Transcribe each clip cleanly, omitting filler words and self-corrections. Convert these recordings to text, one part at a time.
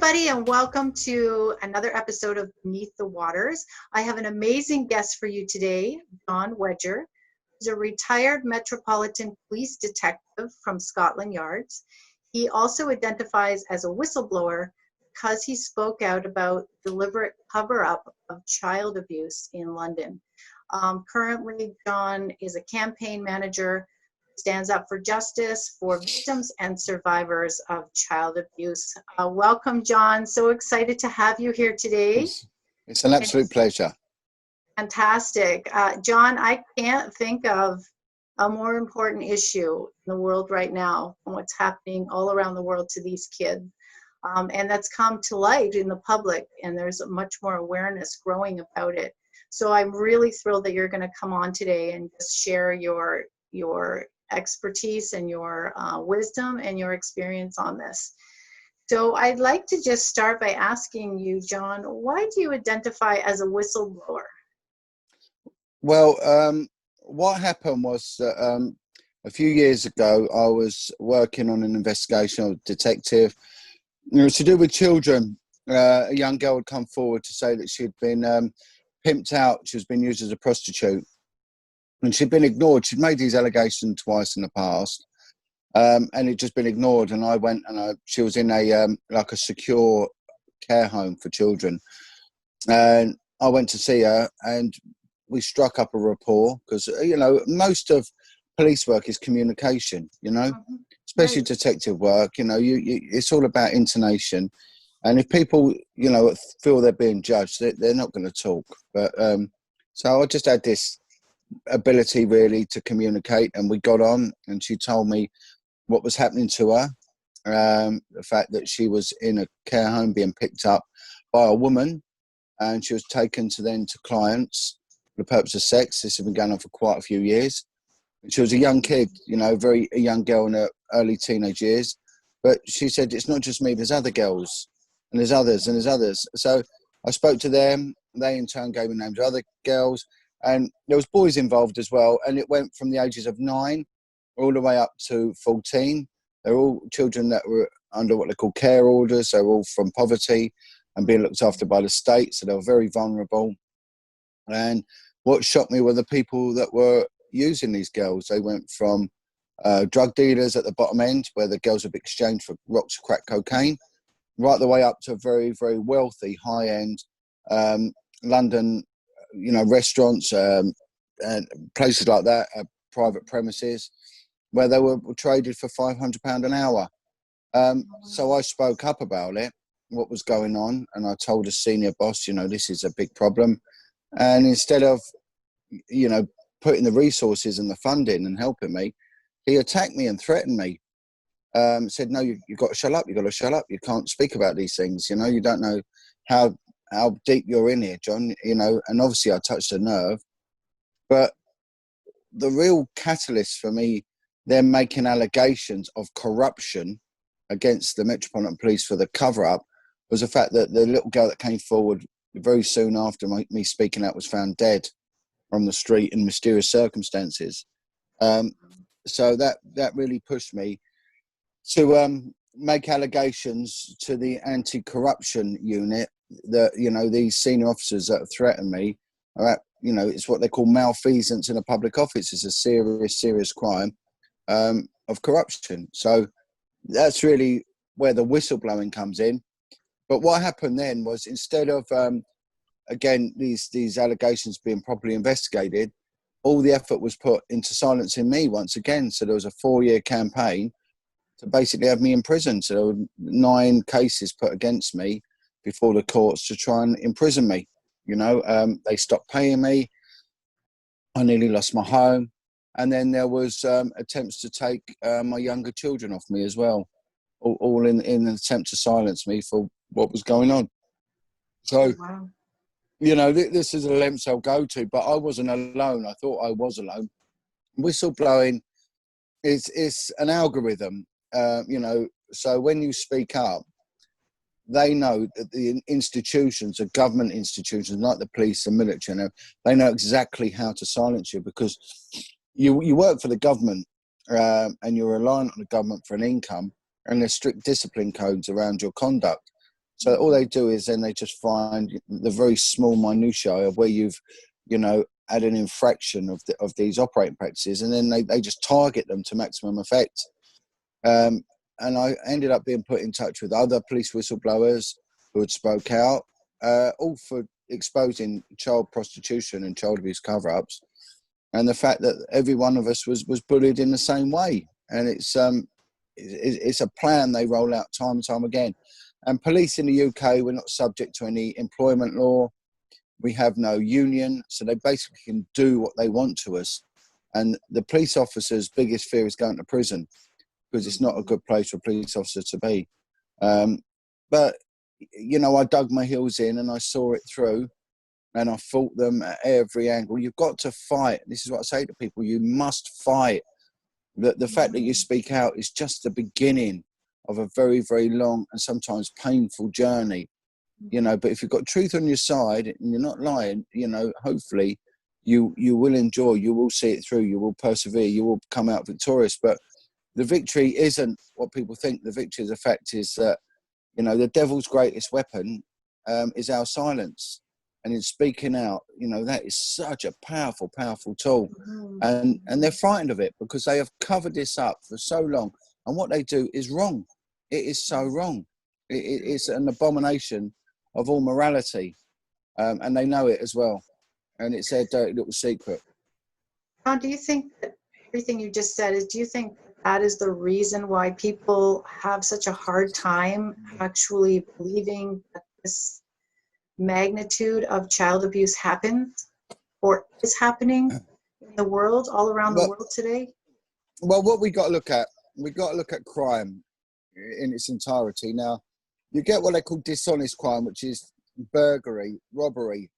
everybody, and welcome to another episode of Beneath the Waters. I have an amazing guest for you today, Jon Wedger. He's a retired Metropolitan Police detective from Scotland Yards. He also identifies as a whistleblower because he spoke out about deliberate cover-up of child abuse in London. Currently, Jon is a campaign manager, stands up for justice for victims and survivors of child abuse. Welcome, Jon. So excited to have you here today. It's an absolute pleasure. Fantastic. Jon, I can't think of a more important issue in the world right now and what's happening all around the world to these kids. And that's come to light in the public, and there's much more awareness growing about it. So I'm really thrilled that you're going to come on today and just share your expertise and your wisdom and your experience on this. So I'd like to just start by asking you, Jon, why do you identify as a whistleblower? Well, what happened was that a few years ago, I was working on an investigation. I was a detective. It was to do with children. A young girl had come forward to say that she'd been pimped out. She was being used as a prostitute. And she'd been ignored. She'd made these allegations twice in the past, and it'd just been ignored. And I went, and she was in a like a secure care home for children. And I went to see her, and we struck up a rapport because most of police work is communication. Especially detective work. It's all about intonation. And if people feel they're being judged, they're not going to talk. But so I just had this ability really to communicate, and we got on, and she told me what was happening to her, the fact that she was in a care home being picked up by a woman, and she was taken to clients for the purpose of sex. This had been going on for quite a few years. She was a young kid, a young girl in her early teenage years, but she said, it's not just me, there's other girls, and there's others, and there's others. So I spoke to them. They in turn gave me names of other girls. And there was boys involved as well, and it went from the ages of 9 all the way up to 14. They're all children that were under what they call care orders. They're all from poverty and being looked after by the state, so they were very vulnerable. And what shocked me were the people that were using these girls. They went from drug dealers at the bottom end, where the girls would be exchanged for rocks of crack cocaine, right the way up to very, very wealthy, high-end London restaurants and places like that, private premises, where they were traded for £500 an hour. So I spoke up about it, what was going on, and I told a senior boss, this is a big problem. And instead of, putting the resources and the funding and helping me, he attacked me and threatened me. Said, no, you've got to shut up. You've got to shut up. You can't speak about these things. You don't know how deep you're in here, Jon, and obviously I touched a nerve. But the real catalyst for me, them making allegations of corruption against the Metropolitan Police for the cover-up, was the fact that the little girl that came forward very soon after me speaking out was found dead on the street in mysterious circumstances. So that really pushed me to make allegations to the anti-corruption unit that, these senior officers that threaten me are at, it's what they call malfeasance in a public office. It's a serious, serious crime of corruption. So that's really where the whistleblowing comes in. But what happened then was, instead of, again, these allegations being properly investigated, all the effort was put into silencing me once again. So there was a 4-year campaign to basically have me in prison. So there were 9 cases put against me before the courts to try and imprison me. They stopped paying me. I nearly lost my home. And then there was attempts to take my younger children off me as well, all in an attempt to silence me for what was going on. So, Wow. This is a length I'll go to, but I wasn't alone. I thought I was alone. Whistleblowing is an algorithm, so when you speak up, they know that the institutions, the government institutions like the police and military, they know exactly how to silence you, because you work for the government and you're reliant on the government for an income, and there's strict discipline codes around your conduct. So all they do is then they just find the very small minutiae of where you've, had an infraction of these operating practices, and then they just target them to maximum effect. And I ended up being put in touch with other police whistleblowers who had spoke out, all for exposing child prostitution and child abuse cover-ups, and the fact that every one of us was bullied in the same way. And it's a plan they roll out time and time again. And police in the UK, we're not subject to any employment law. We have no union, so they basically can do what they want to us. And the police officer's biggest fear is going to prison, because it's not a good place for a police officer to be. But, I dug my heels in and I saw it through, and I fought them at every angle. You've got to fight. This is what I say to people. You must fight. The fact that you speak out is just the beginning of a very, very long and sometimes painful journey, but if you've got truth on your side and you're not lying, hopefully you will endure, you will see it through, you will persevere, you will come out victorious. But the victory isn't what people think. The victory, the fact is that, the devil's greatest weapon is our silence. And in speaking out, that is such a powerful, powerful tool. And they're frightened of it because they have covered this up for so long. And what they do is wrong. It is so wrong. It's an abomination of all morality. And they know it as well. And it's their dirty little secret. Jon, do you think that everything you just said do you think that is the reason why people have such a hard time actually believing that this magnitude of child abuse happens or is happening in the world, all around the world today? Well, what we got to look at crime in its entirety. Now, you get what they call dishonest crime, which is burglary, robbery,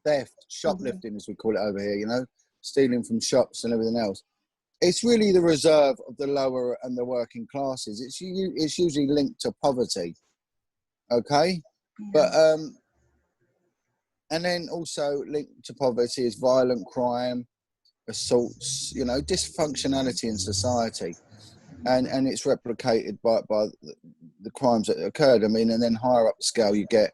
theft, shoplifting, as we call it over here, stealing from shops and everything else. It's really the reserve of the lower and the working classes. It's usually linked to poverty, okay? But and then also linked to poverty is violent crime, assaults, dysfunctionality in society, and it's replicated by the crimes that occurred. I mean, and then higher up the scale you get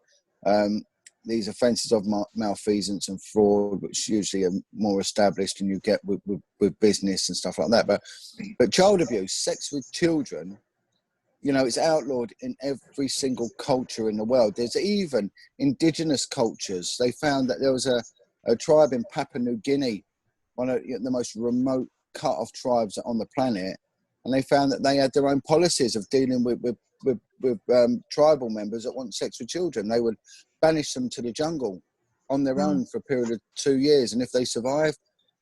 these offences of malfeasance and fraud, which usually are more established, and you get with business and stuff like that. But child abuse, sex with children, it's outlawed in every single culture in the world. There's even indigenous cultures. They found that there was a tribe in Papua New Guinea, one of the most remote cut-off tribes on the planet, and they found that they had their own policies of dealing with tribal members that want sex with children. They would banish them to the jungle on their own for a period of 2 years, and if they survived,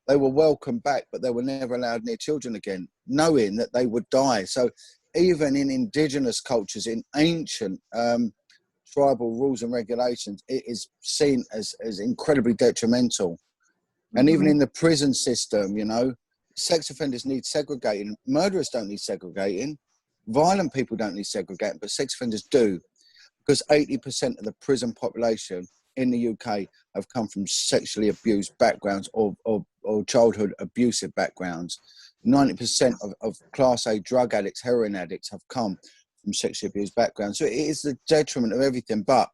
they were welcomed back, but they were never allowed near children again, knowing that they would die. So even in indigenous cultures, in ancient tribal rules and regulations, it is seen as incredibly detrimental. And even in the prison system, sex offenders need segregating. Murderers don't need segregating. Violent people don't need segregating, but sex offenders do, because 80% of the prison population in the UK have come from sexually abused backgrounds or childhood abusive backgrounds. 90% of Class A drug addicts, heroin addicts, have come from sexually abused backgrounds. So it is the detriment of everything. But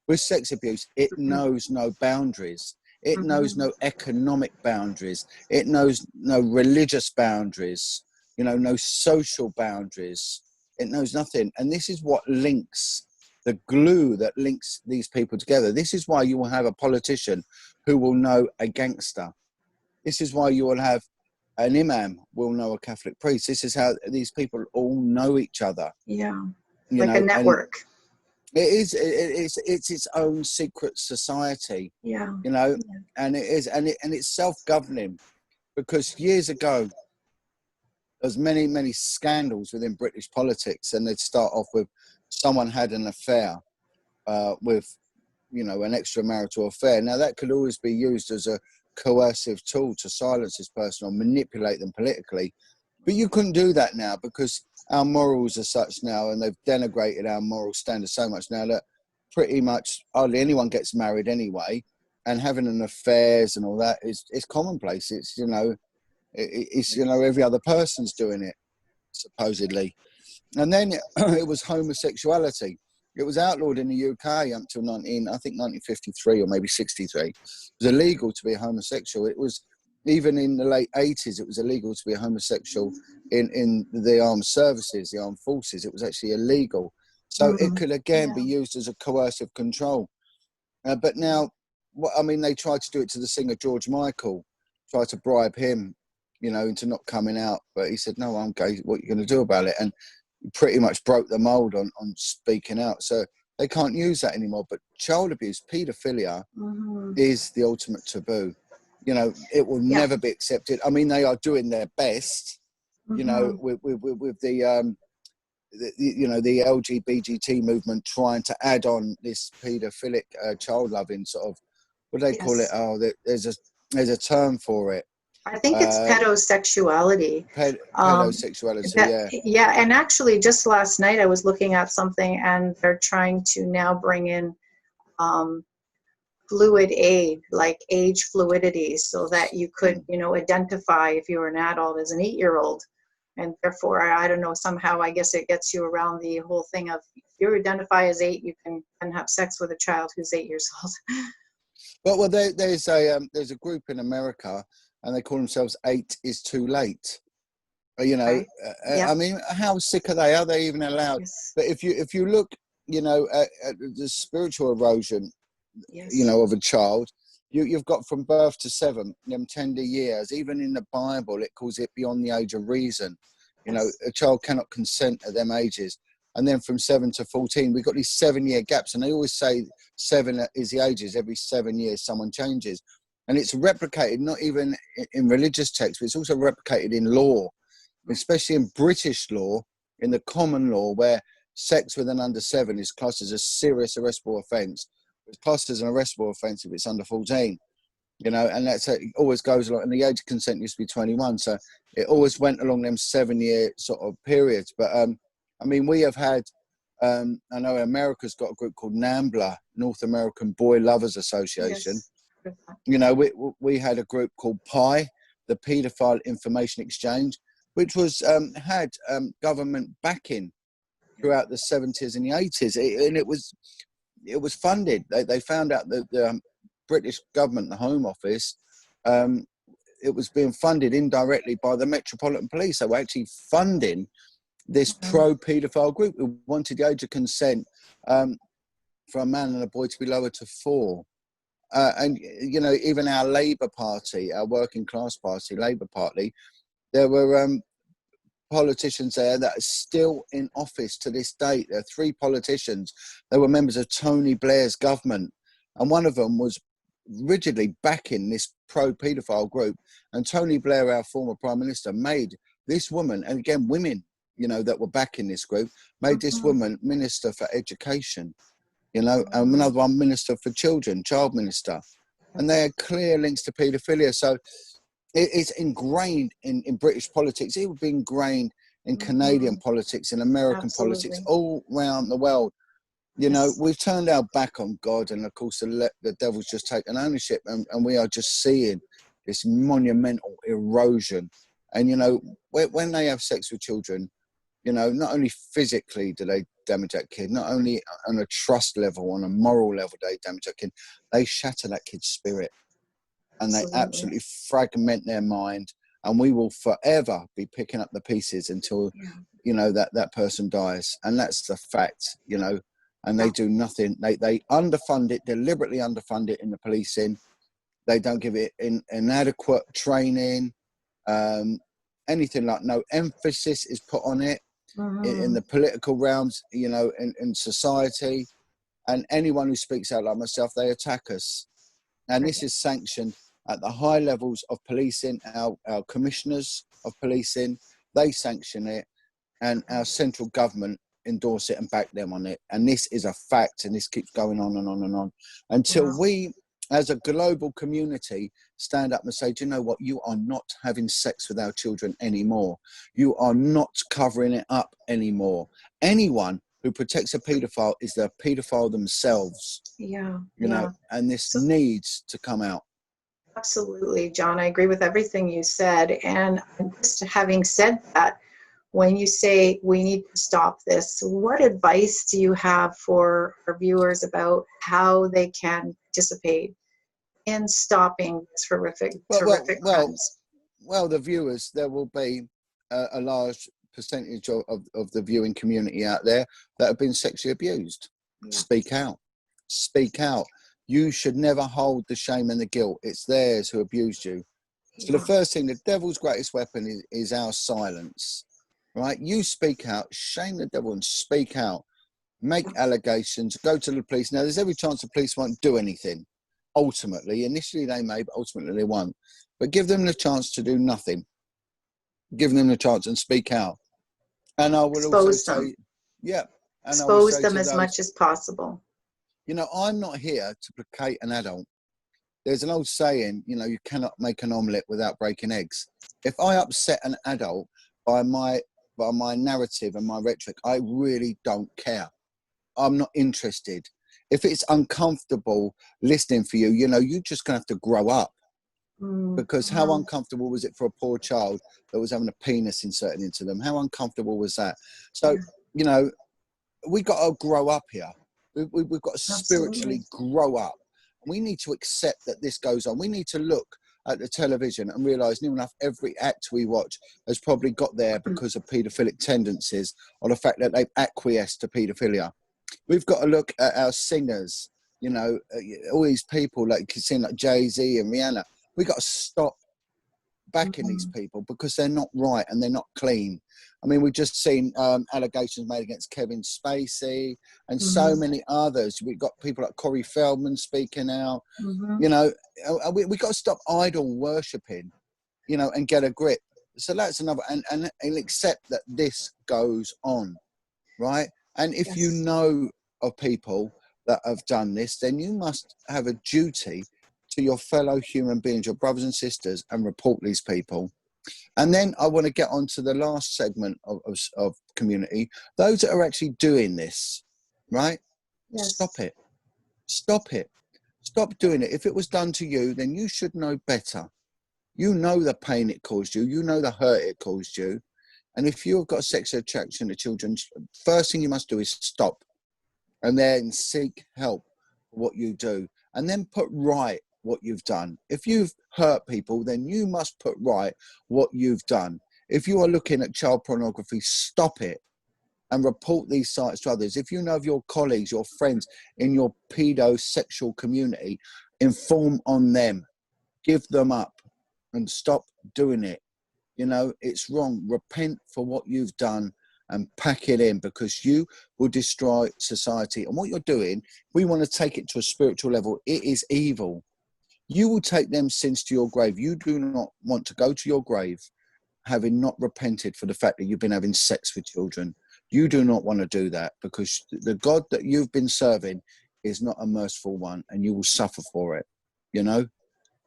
with sex abuse, it knows no boundaries. It knows no economic boundaries. It knows no religious boundaries, no social boundaries. It knows nothing. And this is what links, the glue that links these people together. This is why you will have a politician who will know a gangster. This is why you will have an imam will know a Catholic priest. This is how these people all know each other. Yeah, like a network. It's its own secret society. Yeah. And it is, and it's self-governing, because years ago there's many scandals within British politics, and they'd start off with someone had an affair with an extramarital affair. Now that could always be used as a coercive tool to silence this person or manipulate them politically, but you couldn't do that now, because our morals are such now, and they've denigrated our moral standards so much now that pretty much hardly anyone gets married anyway, and having an affairs and all that is commonplace. It's every other person's doing it, supposedly. And then it was homosexuality. It was outlawed in the UK until 1953 or maybe 63. It was illegal to be a homosexual. It was, even in the late 80s, it was illegal to be a homosexual in the armed services, the armed forces. It was actually illegal. So it could again be used as a coercive control. But now, they tried to do it to the singer George Michael, tried to bribe him, into not coming out. But he said, no, I'm gay. What are you going to do about it? And pretty much broke the mold on speaking out. So they can't use that anymore. But child abuse, paedophilia, is the ultimate taboo. It will never be accepted. They are doing their best, with the the LGBT movement trying to add on this paedophilic child loving sort of, what do they call it? Oh, there's a term for it. I think it's pedosexuality. Pedosexuality, yeah. And actually, just last night I was looking at something, and they're trying to now bring in fluid aid, like age fluidity, so that you could, identify if you were an adult as an 8-year-old. And therefore, I don't know, somehow I guess it gets you around the whole thing of, if you identify as 8, you can have sex with a child who's 8 years old. Well, there's a group in America, and they call themselves 8 is Too Late. Okay. How sick are they? Are they even allowed? Yes. But if you look, at the spiritual erosion, of a child, you've got from birth to 7, them tender years. Even in the Bible, it calls it beyond the age of reason. A child cannot consent at them ages. And then from 7 to 14, we've got these 7-year gaps. And they always say 7 is the ages. Every 7 years, someone changes. And it's replicated, not even in religious texts, but it's also replicated in law, especially in British law, in the common law, where sex with an under 7 is classed as a serious arrestable offence. It's classed as an arrestable offence if it's under 14. And that's it always goes along. And the age of consent used to be 21. So it always went along them 7-year sort of periods. But we have had, I know America's got a group called NAMBLA, North American Boy Lovers Association. Yes. We had a group called PI, the Paedophile Information Exchange, which was had government backing throughout the 70s and the 80s. And it was funded. They found out that the British government, the Home Office, it was being funded indirectly by the Metropolitan Police. They were actually funding this pro-paedophile group who wanted the age of consent for a man and a boy to be lowered to 4. And, even our Labour Party, our working class party, Labour Party, there were politicians there that are still in office to this date. There are 3 politicians. They were members of Tony Blair's government. And one of them was rigidly backing this pro-paedophile group. And Tony Blair, our former Prime Minister, made this woman, and again, women, that were backing this group, made this woman Minister for Education, and another one Minister for Children, Child Minister. And they had clear links to paedophilia. So it's ingrained in British politics. It would be ingrained in Canadian politics, in American politics, all around the world. We've turned our back on God, and of course the devil's just taken ownership, and we are just seeing this monumental erosion. And when they have sex with children, not only physically do they damage that kid, not only on a trust level, on a moral level they damage that kid, they shatter that kid's spirit, and they absolutely fragment their mind. And we will forever be picking up the pieces until that person dies. And that's the fact. And they do nothing. They underfund it, deliberately underfund it in the policing. They don't give it inadequate training, anything like, no emphasis is put on it in the political realms, in society. And anyone who speaks out like myself, they attack us. And this is sanctioned at the high levels of policing. Our commissioners of policing, they sanction it, and our central government endorse it and back them on it. And this is a fact, and this keeps going on and on and on until we, as a global community, stand up and say, do you know what? You are not having sex with our children anymore. You are not covering it up anymore. Anyone who protects a paedophile is the paedophile themselves. And this needs to come out. Absolutely, John. I agree with everything you said. And just having said that, when you say we need to stop this, what advice do you have for our viewers about how they can participate in stopping this horrific, Well, well, terrific well, crimes? well, the viewers, there will be a large percentage of the viewing community out there that have been sexually abused. Yeah. Speak out. Speak out. You should never hold the shame and the guilt. It's theirs who abused you. So the first thing, the devil's greatest weapon is our silence, right? You speak out, shame the devil and speak out. Make allegations, go to the police. Now, there's every chance the police won't do anything. Ultimately, initially they may, but ultimately they won't. But give them the chance to do nothing. Give them the chance and speak out. And I will also Expose them. say, yeah, and I will Expose say them to as those, much as possible. you know, I'm not here to placate an adult. There's an old saying, you know, you cannot make an omelette without breaking eggs. If I upset an adult by my narrative and my rhetoric, I really don't care. I'm not interested. If it's uncomfortable listening for you, you know, you're just gonna have to grow up. Because how uncomfortable was it for a poor child that was having a penis inserted into them? How uncomfortable was that? So, you know, we got to grow up here. We've got to spiritually grow up. We need to accept that this goes on. We need to look at the television and realise near enough every act we watch has probably got there because of paedophilic tendencies or the fact that they've acquiesced to paedophilia. We've got to look at our singers, you know, all these people like you see like Jay-Z and Rihanna. We got to stop backing these people because they're not right and they're not clean. I mean, we've just seen allegations made against Kevin Spacey and so many others. We've got people like Corey Feldman speaking out. You know, we got to stop idol worshipping, you know, and get a grip. So that's another, and accept that this goes on, right? And if you know of people that have done this, then you must have a duty to your fellow human beings, your brothers and sisters, and report these people. And then I want to get on to the last segment of community, those that are actually doing this, right? Stop it. Stop it. Stop doing it. If it was done to you, then you should know better. You know the pain it caused you. You know the hurt it caused you. And if you've got a sexual attraction to children, first thing you must do is stop and then seek help for what you do. And then put right what you've done. If you've hurt people, then you must put right what you've done. If you are looking at child pornography, stop it and report these sites to others. If you know of your colleagues, your friends in your pedosexual community, inform on them, give them up and stop doing it. You know, it's wrong. Repent for what you've done and pack it in, because you will destroy society. And what you're doing, we want to take it to a spiritual level. It is evil. You will take them sins to your grave. You do not want to go to your grave having not repented for the fact that you've been having sex with children. You do not want to do that, because the God that you've been serving is not a merciful one, and you will suffer for it. You know,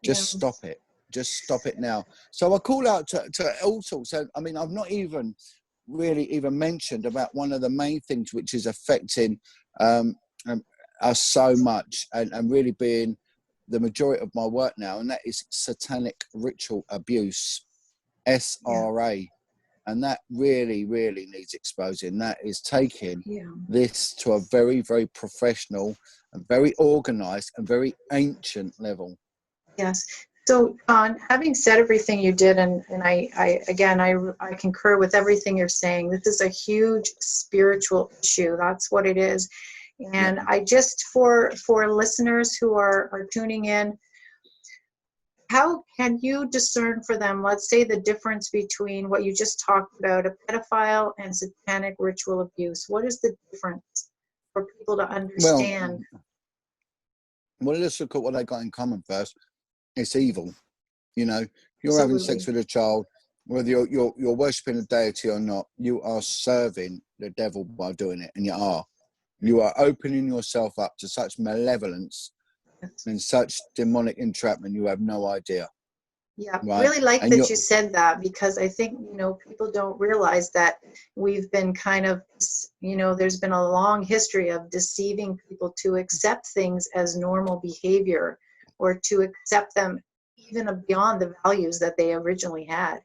just stop it. Just stop it now. So I call out to all sorts. So, I mean, I've not even really even mentioned about one of the main things which is affecting us so much and really being the majority of my work now, and that is satanic ritual abuse, SRA. And that really, really needs exposing. That is taking this to a very, very professional and very organized and very ancient level. Yes. So, having said everything you did, and I concur with everything you're saying. This is a huge spiritual issue. That's what it is. And I just, for listeners who are tuning in, how can you discern for them, let's say, the difference between what you just talked about, a pedophile and satanic ritual abuse? What is the difference for people to understand? Well, let's look at what they got in common first. It's evil. You know, you're having sex with a child, whether you're worshipping a deity or not, you are serving the devil by doing it, and you are opening yourself up to such malevolence and such demonic entrapment. You have no idea. Yeah, right? Really like that you said that, because I think, you know, people don't realize that we've been kind of, you know, there's been a long history of deceiving people to accept things as normal behavior, or to accept them even beyond the values that they originally had.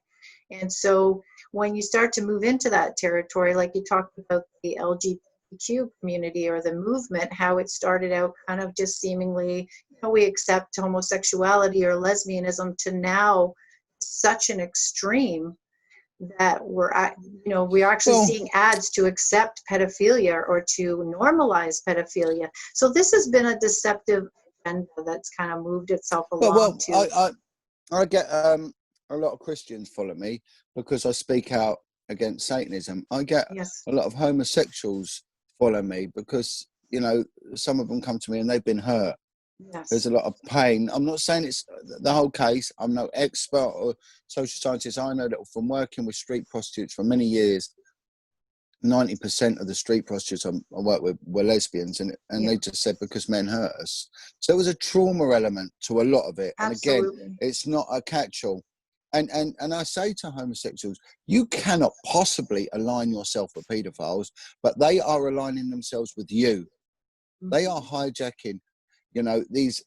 And so when you start to move into that territory, like you talked about the LGBTQ community or the movement, how it started out kind of just seemingly, you know, we accept homosexuality or lesbianism, to now such an extreme that we're actually Well, seeing ads to accept pedophilia or to normalize pedophilia. So this has been a deceptive agenda that's kind of moved itself along to. I get a lot of Christians follow me because I speak out against Satanism. I get Yes. a lot of homosexuals follow me because, you know, some of them come to me and they've been hurt. There's Yes. a lot of pain. I'm not saying it's the whole case. I'm no expert or social scientist. I know that from working with street prostitutes for many years, 90% of the street prostitutes I work with were lesbians, and Yeah. they just said because men hurt us. So there was a trauma element to a lot of it. And again, Absolutely. it's not a catch-all. And I say to homosexuals, you cannot possibly align yourself with paedophiles, but they are aligning themselves with you. They are hijacking, you know, this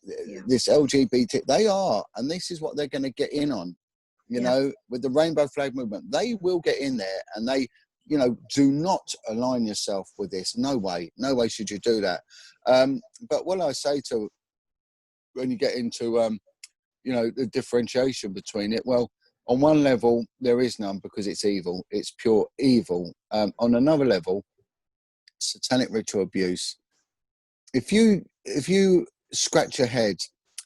LGBT, they are, and this is what they're going to get in on, you know, with the rainbow flag movement. They will get in there, and they, you know, do not align yourself with this. No way should you do that. But what I say to, when you get into, you know, the differentiation between it, well, on one level, there is none because it's evil. It's pure evil. On another level, satanic ritual abuse. If you scratch your head,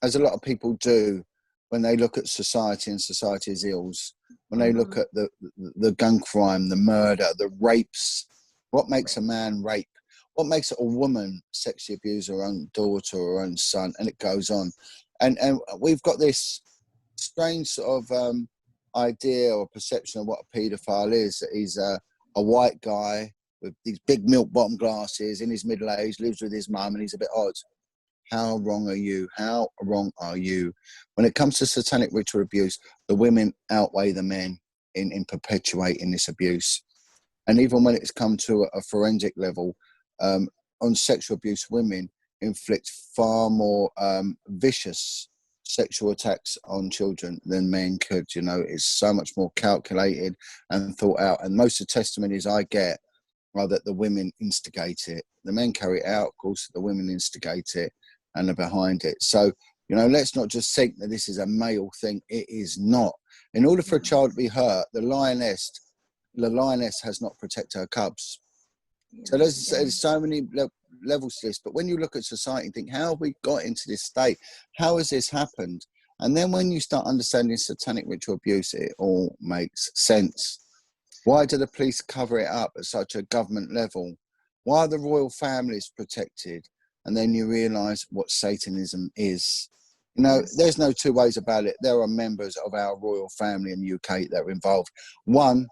as a lot of people do, when they look at society and society's ills, when they look at the gun crime, the murder, the rapes, what makes a man rape? What makes a woman sexually abuse her own daughter or her own son? And it goes on. And we've got this strange sort of idea or perception of what a paedophile is. That he's a white guy with these big milk bottom glasses, in his middle age, lives with his mum, and he's a bit odd. How wrong are you? How wrong are you? When it comes to satanic ritual abuse, the women outweigh the men in perpetuating this abuse. And even when it's come to a forensic level, on sexual abuse, women inflict far more vicious sexual attacks on children than men could. You know, it's so much more calculated and thought out. And most of the testimonies I get are that the women instigate it. The men carry it out, of course, the women instigate it and are behind it. So, you know, let's not just think that this is a male thing. It is not. In order for a child to be hurt, the lioness has not protected her cubs. So there's so many levels to this. But when you look at society and think, how have we got into this state? How has this happened? And then when you start understanding satanic ritual abuse, it all makes sense. Why do the police cover it up at such a government level? Why are the royal families protected? And then you realise what Satanism is. You know, there's no two ways about it. There are members of our royal family in the UK that are involved. One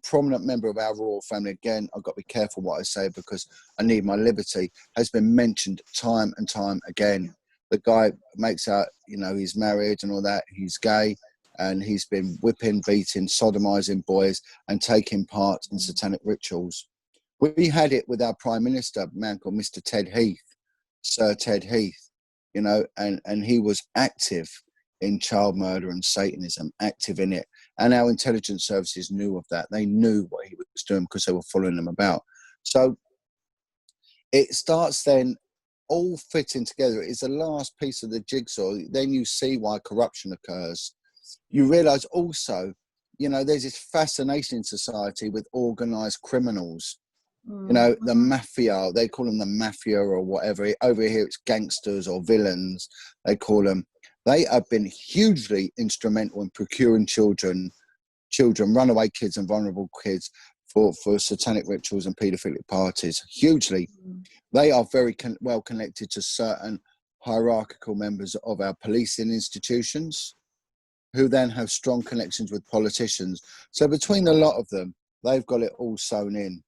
prominent member of our royal family, again, I've got to be careful what I say because I need my liberty, has been mentioned time and time again. The guy makes out, you know, he's married and all that, he's gay, and he's been whipping, beating, sodomizing boys and taking part in satanic rituals. We had it with our Prime Minister, a man called Mr. Ted Heath, Sir Ted Heath, you know, and he was active in child murder and Satanism, active in it. And our intelligence services knew of that. They knew what he was doing because they were following him about. So it starts then all fitting together. It's the last piece of the jigsaw. Then you see why corruption occurs. You realise also, you know, there's this fascination in society with organised criminals. You know, the mafia, they call them the mafia or whatever. Over here, it's gangsters or villains, they call them. They have been hugely instrumental in procuring children, runaway kids and vulnerable kids for satanic rituals and paedophilic parties, hugely. They are very well connected to certain hierarchical members of our policing institutions, who then have strong connections with politicians. So between a lot of them, they've got it all sewn in.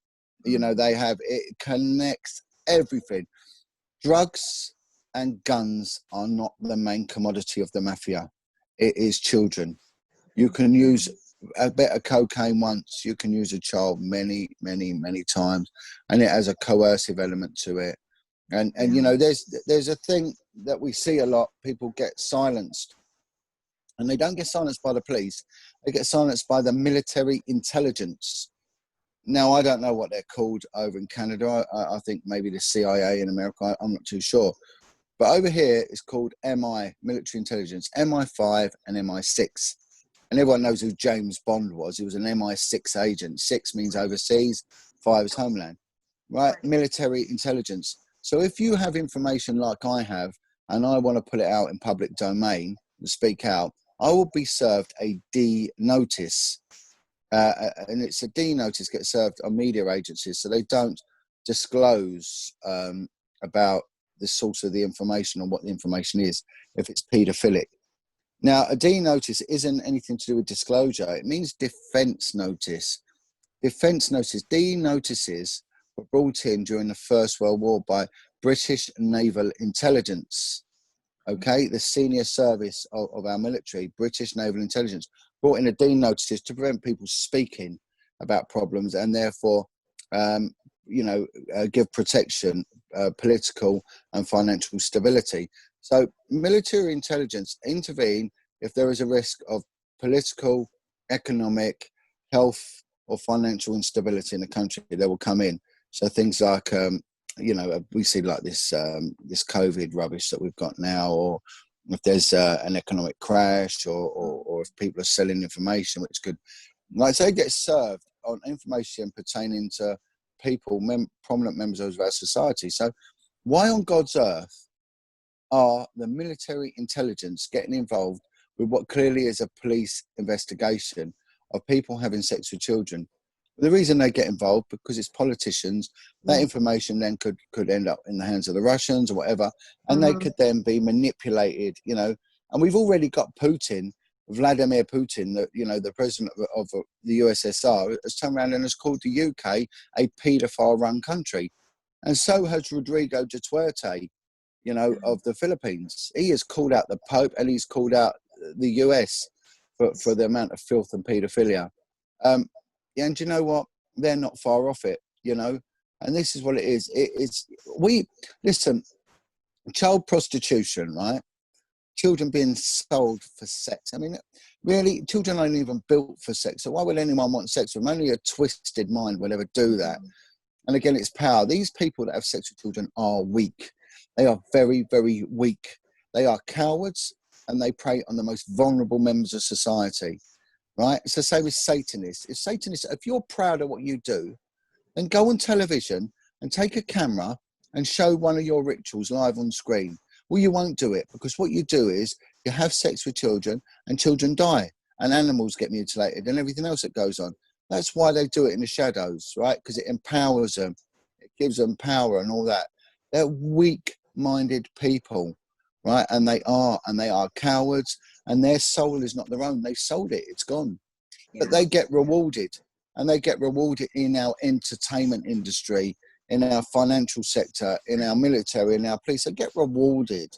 You know, it connects everything. Drugs and guns are not the main commodity of the mafia. It is children. You can use a bit of cocaine once, you can use a child many, many, many times, and it has a coercive element to it. And you know, there's a thing that we see a lot, people get silenced. And they don't get silenced by the police. They get silenced by the military intelligence. Now, I don't know what they're called over in Canada. I think maybe the CIA in America. I'm not too sure. But over here, it's called MI, military intelligence, MI5 and MI6. And everyone knows who James Bond was. He was an MI6 agent. 6 means overseas, 5 is homeland, right? Military intelligence. So if you have information like I have, and I want to put it out in public domain and speak out, I will be served a D notice. And it's a D notice gets served on media agencies, so they don't disclose about the source of the information or what the information is if it's paedophilic. Now, a D notice isn't anything to do with disclosure. It means defense notice. Defense notice. D notices were brought in during the First World War by British Naval Intelligence. Okay, the senior service of our military, British Naval Intelligence, brought in a D notices to prevent people speaking about problems and therefore, give protection, political and financial stability. So military intelligence intervene if there is a risk of political, economic, health or financial instability in the country. They will come in. So things like, we see like this COVID rubbish that we've got now, or if there's an economic crash, or if people are selling information, which could, like I say, get served on information pertaining to people, prominent members of our society. So why on God's earth are the military intelligence getting involved with what clearly is a police investigation of people having sex with children? The reason they get involved, because it's politicians. That information then could end up in the hands of the Russians or whatever, and they could then be manipulated, And we've already got Putin, Vladimir Putin, the president of the USSR, has turned around and has called the UK a paedophile-run country. And so has Rodrigo Duterte, of the Philippines. He has called out the Pope, and he's called out the US for the amount of filth and paedophilia. And you know what? They're not far off it, and this is what it is. Listen, child prostitution, right? Children being sold for sex. I mean, really, children aren't even built for sex. So why would anyone want sex with them? Only a twisted mind will ever do that. And again, it's power. These people that have sex with children are weak. They are very, very weak. They are cowards, and they prey on the most vulnerable members of society. Right? It's the same with Satanists. If you're proud of what you do, then go on television and take a camera and show one of your rituals live on screen. Well, you won't do it, because what you do is you have sex with children and children die and animals get mutilated and everything else that goes on. That's why they do it in the shadows, right? Because it empowers them. It gives them power and all that. They're weak-minded people, right? And they are cowards, and their soul is not their own. They sold it. It's gone. Yeah. But they get rewarded, and they get rewarded in our entertainment industry, in our financial sector, in our military, in our police. They get rewarded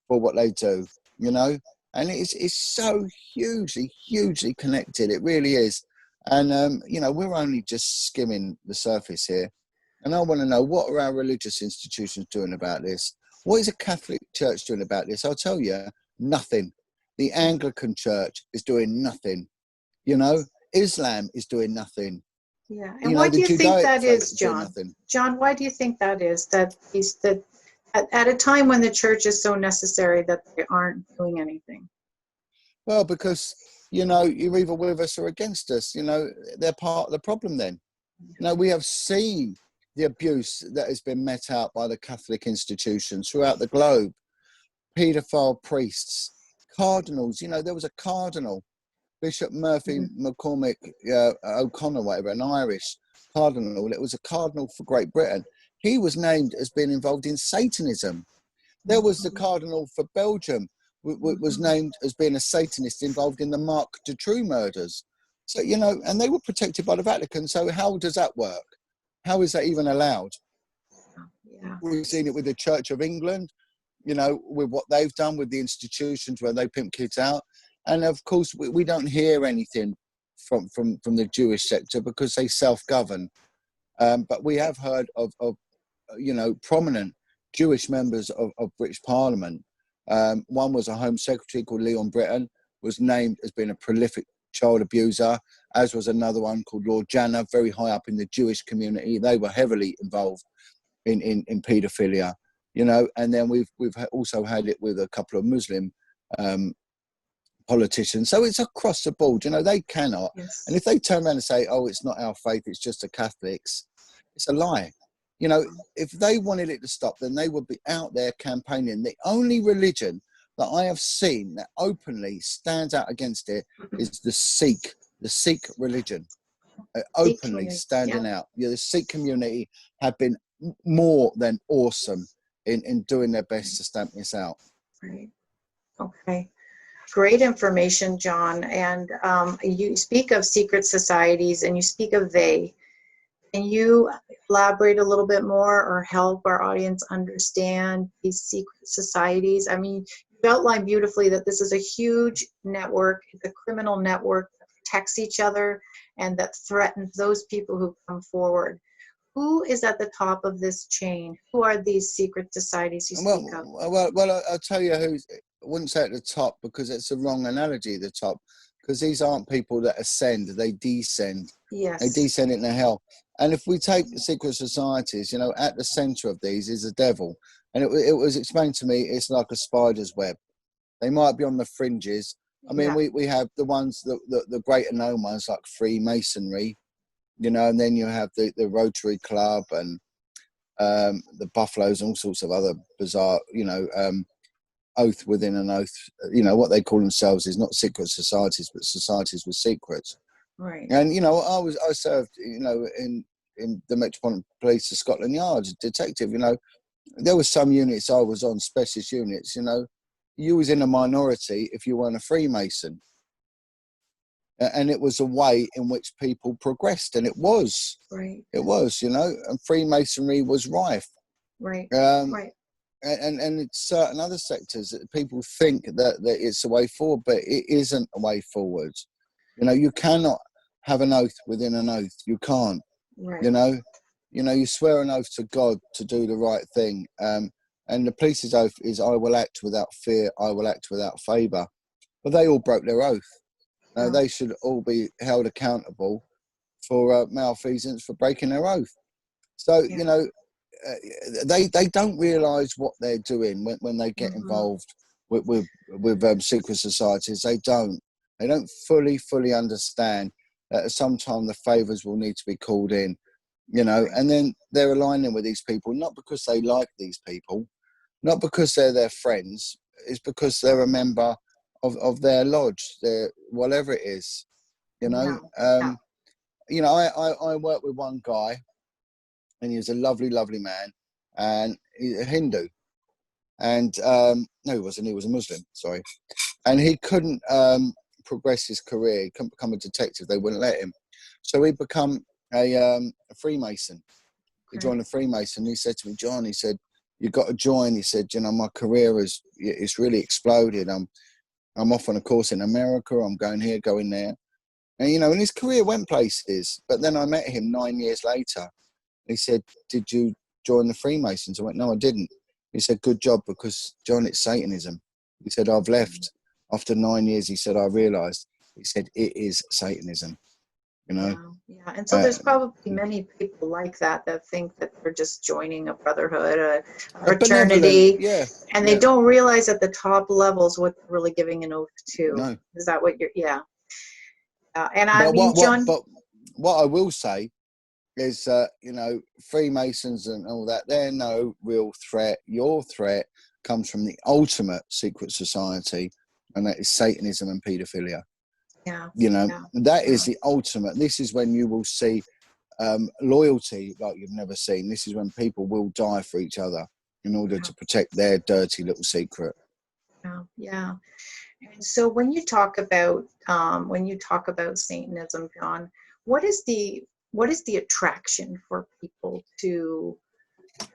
for what they do, and it's so hugely connected. It really is. And, we're only just skimming the surface here. And I want to know, what are our religious institutions doing about this? What is a Catholic Church doing about this? I'll tell you, nothing. The Anglican Church is doing nothing. Islam is doing nothing. Yeah. And why do you think that is, John? John, why do you think that is? That at a time when the church is so necessary, that they aren't doing anything? Well, because, you're either with us or against us. They're part of the problem then. We have seen the abuse that has been met out by the Catholic institutions throughout the globe. Paedophile priests, cardinals. There was a cardinal, Bishop Murphy McCormick O'Connor, whatever, an Irish cardinal. It was a cardinal for Great Britain. He was named as being involved in Satanism. There was the cardinal for Belgium, was named as being a Satanist involved in the Marc Dutroux murders. So, and they were protected by the Vatican. So how does that work? How is that even allowed? Yeah. We've seen it with the Church of England, with what they've done with the institutions where they pimp kids out. And of course, we don't hear anything from the Jewish sector because they self-govern. But we have heard of prominent Jewish members of British Parliament. One was a Home Secretary called Leon Britton. was named as being a prolific child abuser, as was another one called Lord Janna, very high up in the Jewish community. They were heavily involved in paedophilia, you know. And then we've also had it with a couple of Muslim politicians. So it's across the board, you know. They cannot. Yes. And if they turn around and say, oh, it's not our faith, it's just the Catholics, it's a lie. You know, if they wanted it to stop, then they would be out there campaigning. The only religion that I have seen that openly stands out against it is the Sikh religion, openly standing out. Yeah, the Sikh community have been more than awesome in doing their best to stamp this out. Right. Okay. Great information, Jon. And you speak of secret societies and you speak of they. Can you elaborate a little bit more or help our audience understand these secret societies? I mean, you outlined beautifully that this is a huge network, a criminal network that protects each other and that threatens those people who come forward. Who is at the top of this chain? Who are these secret societies you speak of? Well, I'll tell you who's. I wouldn't say at the top because it's the wrong analogy at the top, because these aren't people that ascend, they descend. Yes. They descend into hell. And if we take the secret societies, you know, at the center of these is the devil. And it was explained to me, it's like a spider's web. They might be on the fringes. I mean, we have the ones, the greater known ones like Freemasonry, you know, and then you have the Rotary Club and the Buffaloes and all sorts of other bizarre, you know, oath within an oath, you know. What they call themselves is not secret societies, but societies with secrets. Right. And you know, I served, you know, in the Metropolitan Police of Scotland Yard as a detective. You know, there were some units I was on, specialist units. You know, you was in a minority if you weren't a Freemason, and it was a way in which people progressed, and it was, right. It was, you know, and Freemasonry was rife. Right. Right. And it's certain other sectors that people think that it's a way forward, but it isn't a way forward. You know, you cannot have an oath within an oath. You can't. Right. You know, you swear an oath to God to do the right thing. And the police's oath is, I will act without fear, I will act without favour. But they all broke their oath. They should all be held accountable for malfeasance for breaking their oath. So, you know, they don't realise what they're doing when they get involved with secret societies. They don't fully understand that at some time the favours will need to be called in, you know. And then they're aligning with these people not because they like these people, not because they're their friends. It's because they're a member of their lodge, their whatever it is, you know. You know, I worked with one guy, and he was a lovely man, and he's a Hindu, and no, he wasn't, he was a Muslim, sorry. And he couldn't progress his career, he couldn't become a detective, they wouldn't let him. So he become a Freemason. He joined a Freemason. He said to me, Jon, he said, you've got to join. He said, you know, my career it's really exploded. I'm off on a course in America, I'm going here, going there. And, you know, and his career went places. But then I met him 9 years later. He said, did you join the Freemasons? I went, no, I didn't. He said, good job, because, Jon, it's Satanism. He said, I've left. After 9 years, he said, I realised. He said, it is Satanism, you know? Yeah. And so there's probably many people like that think that they're just joining a brotherhood, a fraternity, and they don't realize at the top levels what they're really giving an oath to. No. Is that what you're, and I mean, Jon. But what I will say is, you know, Freemasons and all that, they're no real threat. Your threat comes from the ultimate secret society, and that is Satanism and paedophilia. You know, that is the ultimate. This is when you will see loyalty like you've never seen. This is when people will die for each other in order to protect their dirty little secret. Yeah. And so when you talk about Satanism, Jon, what is the attraction for people to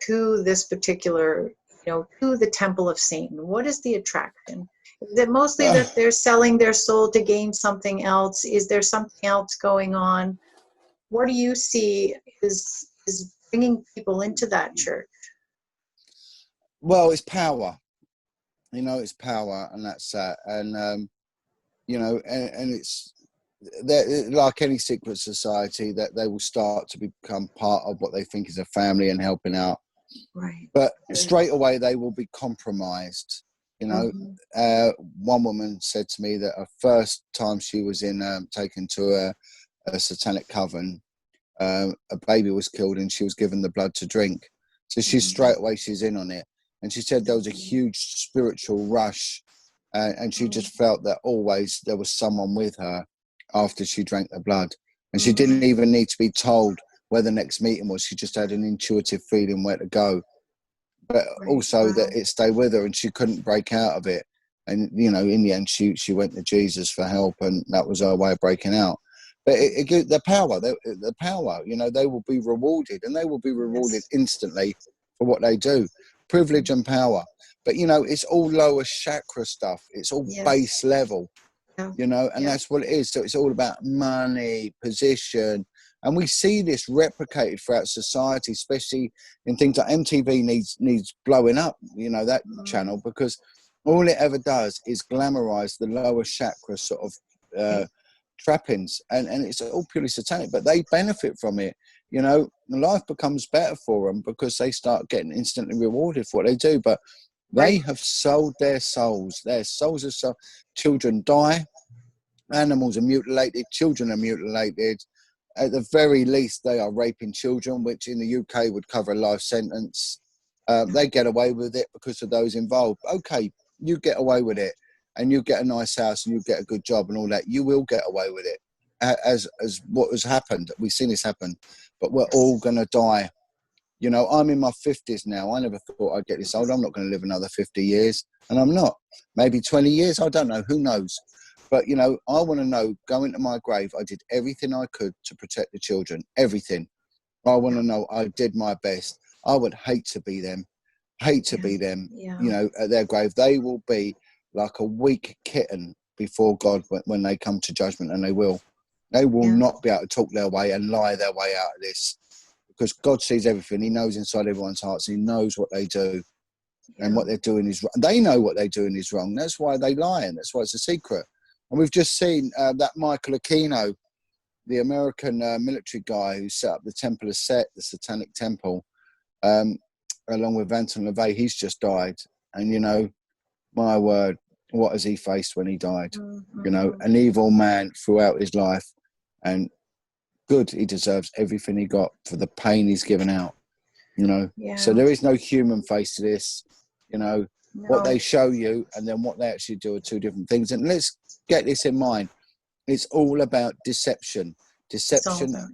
this particular, you know, to the temple of Satan? What is the attraction? Is it mostly that they're selling their soul to gain something else? Is there something else going on? What do you see is bringing people into that church? Well, it's power. You know, it's power, and that's that. And you know, and it's like any secret society that they will start to become part of what they think is a family and helping out. Right. But straight away they will be compromised. You know, one woman said to me that her first time she was taken to a satanic coven, a baby was killed and she was given the blood to drink. So she's straight away, she's in on it. And she said there was a huge spiritual rush, and she just felt that always there was someone with her after she drank the blood. And she didn't even need to be told where the next meeting was. She just had an intuitive feeling where to go. But also that it stayed with her and she couldn't break out of it. And, you know, in the end, she went to Jesus for help, and that was her way of breaking out. But it gives the power, you know, they will be rewarded, and they will be rewarded instantly for what they do. Privilege and power. But, you know, it's all lower chakra stuff. It's all base level, you know, and that's what it is. So it's all about money, position. And we see this replicated throughout society, especially in things like MTV needs blowing up, you know, that channel, because all it ever does is glamorize the lower chakra sort of trappings, and it's all purely satanic, but they benefit from it. You know, life becomes better for them because they start getting instantly rewarded for what they do. But they have sold their souls. Their souls are sold. Children die. Animals are mutilated. Children are mutilated. At the very least, they are raping children, which in the UK would cover a life sentence. They get away with it because of those involved. Okay, you get away with it, and you get a nice house, and you get a good job, and all that. You will get away with it, as what has happened. We've seen this happen, but we're all gonna die. You know, I'm in my 50s now. I never thought I'd get this old. I'm not going to live another 50 years, and I'm not. Maybe 20 years. I don't know. Who knows? But, you know, I want to know, going to my grave, I did everything I could to protect the children. Everything. I want to know I did my best. I would hate to be them. You know, at their grave. They will be like a weak kitten before God when they come to judgment, and they will. They will not be able to talk their way and lie their way out of this, because God sees everything. He knows inside everyone's hearts. He knows what they do, and what they're doing is wrong. They know what they're doing is wrong. That's why they lie, and that's why it's a secret. And we've just seen that Michael Aquino, the American military guy who set up the Temple of Set, the Satanic Temple, along with Anton LaVey. He's just died. And, you know, my word, what has he faced when he died? You know, an evil man throughout his life. And good, he deserves everything he got for the pain he's given out, you know. So there is no human face to this, you know. What they show you and then what they actually do are two different things. And let's get this in mind. It's all about deception. Deception.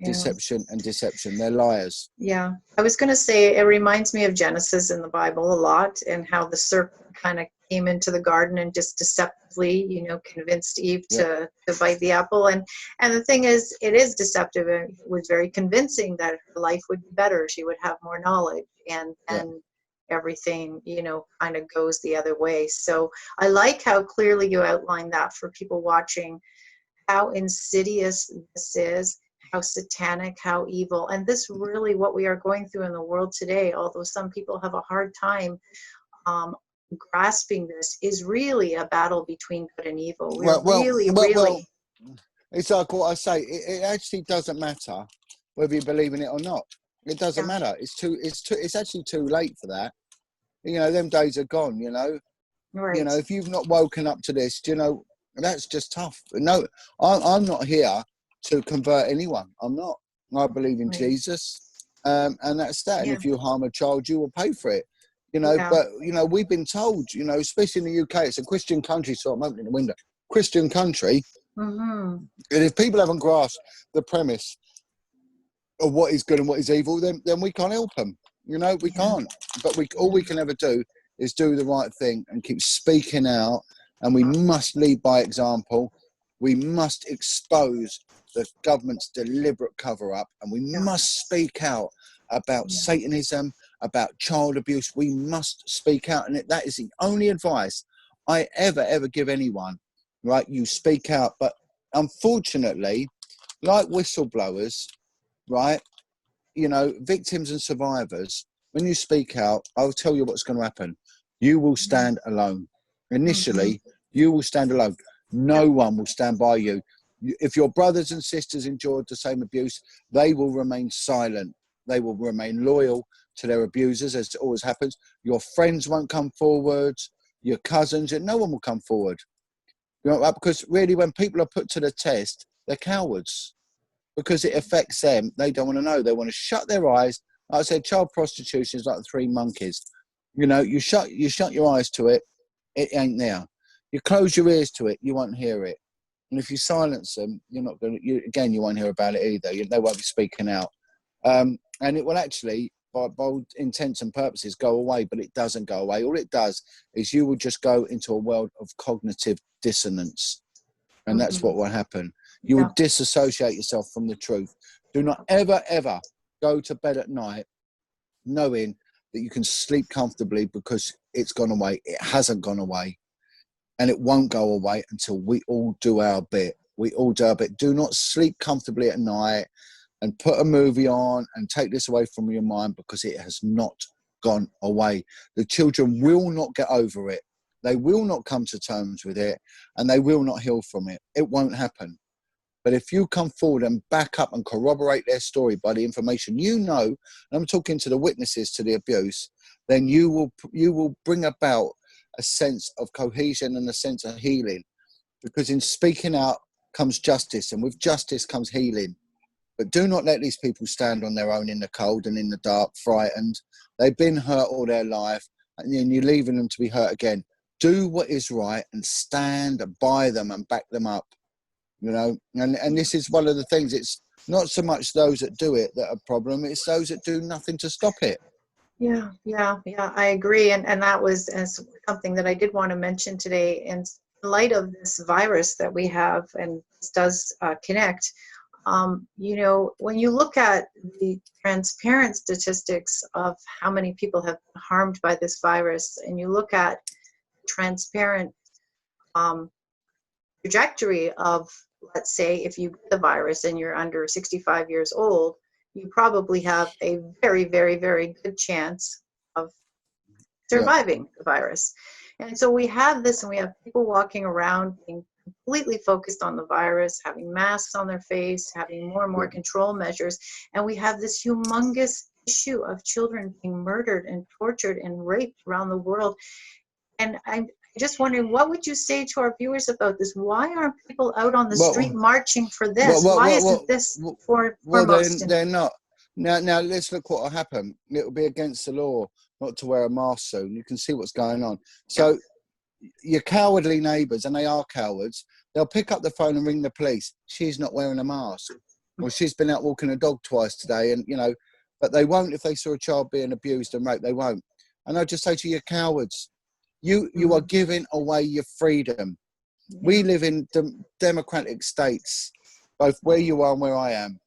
They're liars. Yeah. I was going to say, it reminds me of Genesis in the Bible a lot, and how the serpent kind of came into the garden and just deceptively, you know, convinced Eve to bite the apple. And the thing is, it is deceptive. It was very convincing that her life would be better. She would have more knowledge, and everything, you know, kind of goes the other way. So I like how clearly you outlined that for people watching, how insidious this is, how satanic, how evil. And this really what we are going through in the world today, although some people have a hard time grasping this, is really a battle between good and evil. Really. It's like what I say, it actually doesn't matter whether you believe in it or not. It doesn't matter. It's actually too late for that. You know, them days are gone, you know. You know, if you've not woken up to this, you know, that's just tough. No, I'm not here to convert anyone. I'm not. I believe in Jesus, and that's that. And if you harm a child, you will pay for it. You know, but, you know, we've been told, you know, especially in the UK, it's a Christian country, so I'm opening the window. Christian country. And if people haven't grasped the premise of what is good and what is evil, then we can't help them. You know, we can't. But all we can ever do is do the right thing and keep speaking out. And we must lead by example. We must expose the government's deliberate cover-up, and we must speak out about Satanism, about child abuse. We must speak out, and that is the only advice I ever give anyone. Right? You speak out, but unfortunately, like whistleblowers, right? You know, victims and survivors, when you speak out, I'll tell you what's going to happen. You will stand alone. Initially, you will stand alone. No one will stand by you. If your brothers and sisters endured the same abuse, they will remain silent. They will remain loyal to their abusers, as it always happens. Your friends won't come forward, your cousins, and no one will come forward. You know, because really, when people are put to the test, they're cowards because it affects them. They don't want to know. They want to shut their eyes. Like I said, child prostitution is like the three monkeys. You know, you shut your eyes to it, it ain't there. You close your ears to it, you won't hear it. And if you silence them, you're not going to, you won't hear about it either. They won't be speaking out. And it will actually, by all intents and purposes, go away, but it doesn't go away. All it does is you will just go into a world of cognitive dissonance. And that's what will happen. You will disassociate yourself from the truth. Do not ever, ever go to bed at night knowing that you can sleep comfortably because it's gone away. It hasn't gone away. And it won't go away until we all do our bit. We all do our bit. Do not sleep comfortably at night and put a movie on and take this away from your mind, because it has not gone away. The children will not get over it. They will not come to terms with it, and they will not heal from it. It won't happen. But if you come forward and back up and corroborate their story by the information you know, and I'm talking to the witnesses to the abuse, then you will bring about a sense of cohesion and a sense of healing. Because in speaking out comes justice, and with justice comes healing. But do not let these people stand on their own in the cold and in the dark, frightened. They've been hurt all their life, and then you're leaving them to be hurt again. Do what is right and stand by them and back them up. You know, and this is one of the things. It's not so much those that do it that are a problem. It's those that do nothing to stop it. Yeah, I agree. And that was something that I did want to mention today. In light of this virus that we have, and this does connect, you know, when you look at the transparent statistics of how many people have been harmed by this virus, and you look at transparent trajectory of, let's say, if you get the virus and you're under 65 years old, you probably have a very, very, very good chance of surviving the virus. And so we have this, and we have people walking around being completely focused on the virus, having masks on their face, having more and more control measures. And we have this humongous issue of children being murdered and tortured and raped around the world. And I'm just wondering, what would you say to our viewers about this? Why aren't people out on the street marching for this? Why isn't this foremost? They're not. Now let's look what will happen. It will be against the law not to wear a mask soon. You can see what's going on. So your cowardly neighbours, and they are cowards, they'll pick up the phone and ring the police. She's not wearing a mask. Or she's been out walking a dog twice today, and, you know, but they won't if they saw a child being abused and raped. They won't. And I'll just say to you, cowards, you are giving away your freedom. We live in democratic states, both where you are and where I am.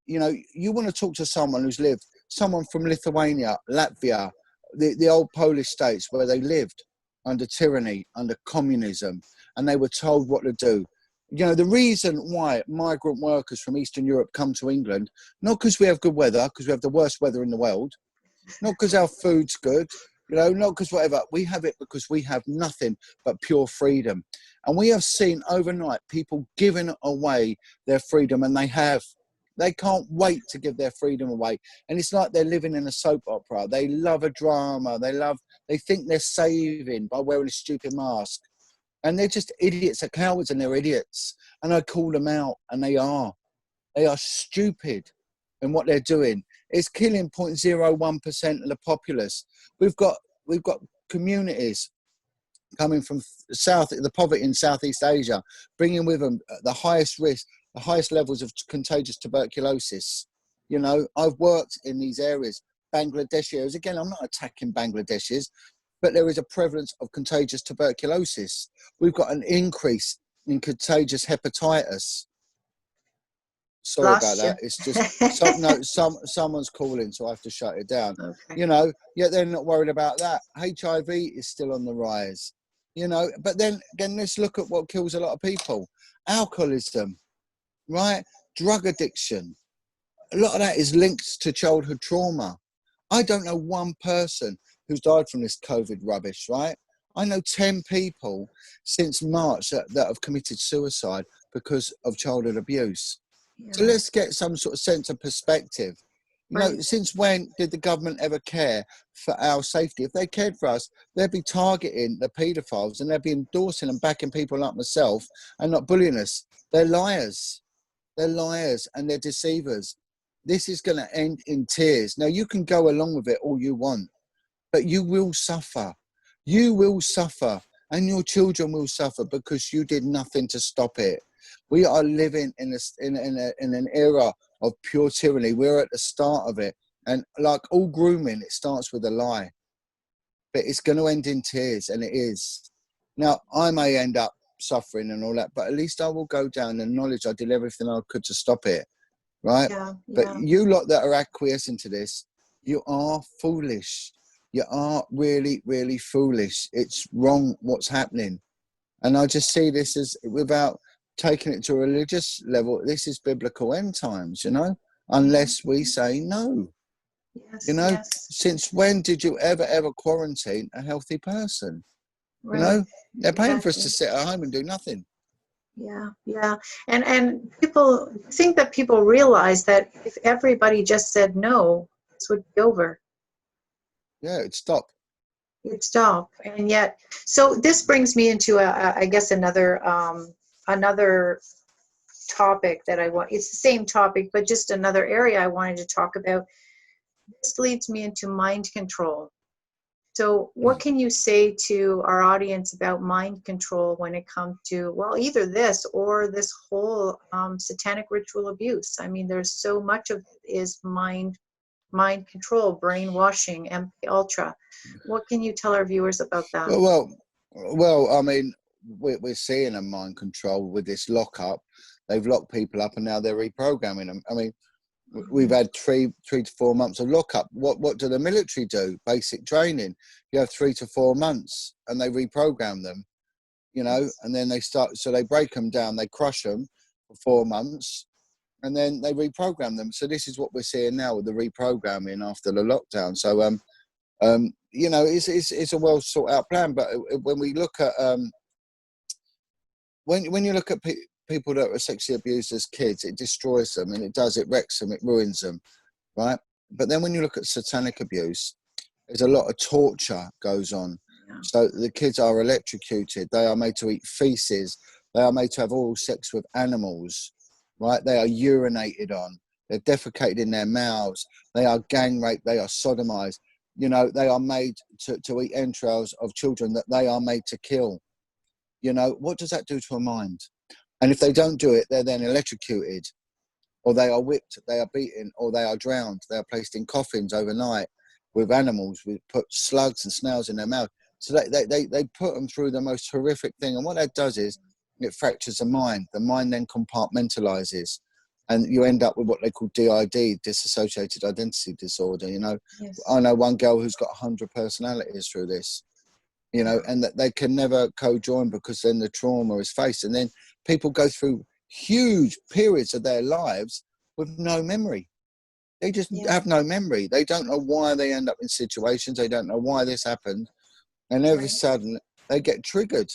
You know, you want to talk to someone who's lived, someone from Lithuania, Latvia, the old Polish states where they lived under tyranny, under communism, and they were told what to do. You know, the reason why migrant workers from Eastern Europe come to England, not because we have good weather, because we have the worst weather in the world, not because our food's good, you know, not because whatever. We have it because we have nothing but pure freedom. And we have seen overnight people giving away their freedom, and they have. They can't wait to give their freedom away. And it's like they're living in a soap opera. They love a drama. They think they're saving by wearing a stupid mask. And they're just idiots. They're cowards, and they're idiots. And I call them out, and they are. They are stupid in what they're doing. It's killing 0.01% of the populace. We've got communities coming from the poverty in Southeast Asia, bringing with them the highest risk, the highest levels of contagious tuberculosis. You know, I've worked in these areas, Bangladesh areas. Again, I'm not attacking Bangladeshis, but there is a prevalence of contagious tuberculosis. We've got an increase in contagious hepatitis. Sorry about that. It's just someone's calling, so I have to shut it down. Okay. You know, yet they're not worried about that. HIV is still on the rise. You know, but then again, let's look at what kills a lot of people. Alcoholism, right? Drug addiction. A lot of that is linked to childhood trauma. I don't know one person who's died from this COVID rubbish, right? I know 10 people since March that have committed suicide because of childhood abuse. So Yeah. let's get some sort of sense of perspective. You know, Right. since when did the government ever care for our safety? If they cared for us, they'd be targeting the paedophiles and they'd be endorsing and backing people like myself and not bullying us. They're liars. They're liars and they're deceivers. This is going to end in tears. Now, you can go along with it all you want, but you will suffer. You will suffer, and your children will suffer because you did nothing to stop it. We are living in an era of pure tyranny. We're at the start of it, and like all grooming, it starts with a lie, but it's going to end in tears, and it is. Now, I may end up suffering and all that, but at least I will go down and knowledge I did everything I could to stop it, right? Yeah. But Yeah. you lot that are acquiescing to this, you are foolish. You are really, really foolish. It's wrong what's happening. And I just see this as, without taking it to a religious level, this is biblical end times, you know, unless we say no. You Yes. know, Yes. since when did you ever quarantine a healthy person? You Right. know, they're paying for us to Exactly. sit at home and do nothing. Yeah. Yeah. And people think that people realize that if everybody just said no, this would be over. Yeah, it'd stop. It'd stop. And yet, so this brings me into I guess another topic that I want. It's the same topic, but just another area I wanted to talk about. This leads me into mind control. So, what can you say to our audience about mind control when it comes to, well, either this or this whole satanic ritual abuse? I mean, there's so much of it is mind control, brainwashing, MK Ultra. What can you tell our viewers about that? Well, I mean, we're seeing a mind control with this lockup. They've locked people up and now they're reprogramming them. I mean, we've Mhm. had three to 4 months of lockup. What do the military do? Basic training. You have 3 to 4 months and they reprogram them, you know, Yes. and then they start, so they break them down, they crush them for 4 months and then they reprogram them. So this is what we're seeing now with the reprogramming after the lockdown. So, you know, it's a well sought out plan. But when we look at when you look at people that are sexually abused as kids, it destroys them, and it wrecks them, it ruins them, right? But then when you look at satanic abuse, there's a lot of torture goes on. Yeah. So the kids are electrocuted. They are made to eat feces. They are made to have oral sex with animals, right? They are urinated on. They're defecated in their mouths. They are gang raped. They are sodomized. You know, they are made to eat entrails of children that they are made to kill. You know, what does that do to a mind? And if they don't do it, they're then electrocuted, or they are whipped, they are beaten, or they are drowned. They are placed in coffins overnight with animals. We put slugs and snails in their mouth. So they put them through the most horrific thing. And what that does is it fractures the mind. The mind then compartmentalizes. And you end up with what they call DID, dissociated identity disorder. You know, Yes. I know one girl who's got 100 personalities through this, you know, Yeah. and that they can never co-join because then the trauma is faced. And then people go through huge periods of their lives with no memory. They just Yeah. have no memory. They don't know why they end up in situations. They don't know why this happened. And all of a Right. sudden they get triggered,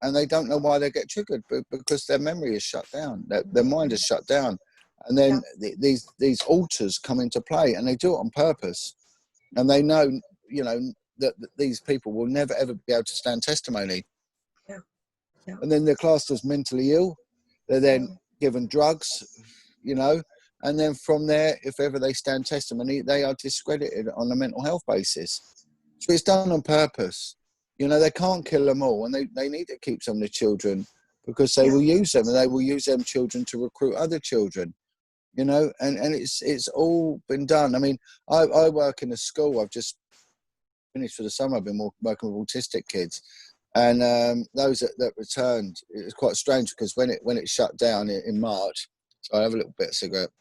and they don't know why they get triggered, but because their memory is shut down, their mind is shut down. And Yeah. then these alters come into play, and they do it on purpose. And they know, you know, that these people will never ever be able to stand testimony. Yeah. Yeah. And then they're classed as mentally ill. They're then given drugs, you know, and then from there, if ever they stand testimony, they are discredited on a mental health basis. So it's done on purpose. You know, they can't kill them all, and they need to keep some of the children because they Yeah. will use them, and they will use them children to recruit other children. You know, and it's all been done. I mean, I work in a school. I've just finished for the summer. I've been working with autistic kids, and those that returned, it was quite strange because when it shut down in March, so I have a little bit of cigarette.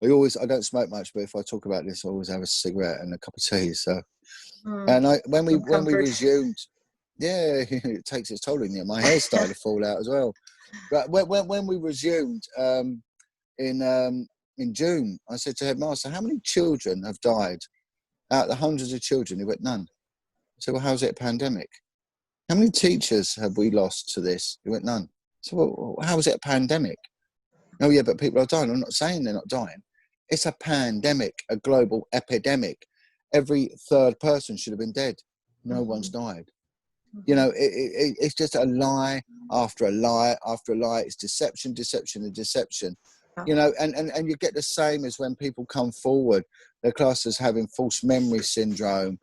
I don't smoke much, but if I talk about this, I always have a cigarette and a cup of tea. So, Mm. and when Some we comfort. resumed, yeah, it takes its toll on you. My hair started to fall out as well. But when we resumed in in June, I said to headmaster, "How many children have died out of the hundreds of children?" He went, "None." said, well, how's it a pandemic? How many teachers have we lost to this? He went, none. So, well, how is it a pandemic? Oh, yeah, but people are dying. I'm not saying they're not dying. It's a pandemic, a global epidemic. Every third person should have been dead. No one's died. You know, it's just a lie after a lie after a lie. It's deception, deception, and deception. You know, and you get the same as when people come forward. They're classed as having false memory syndrome.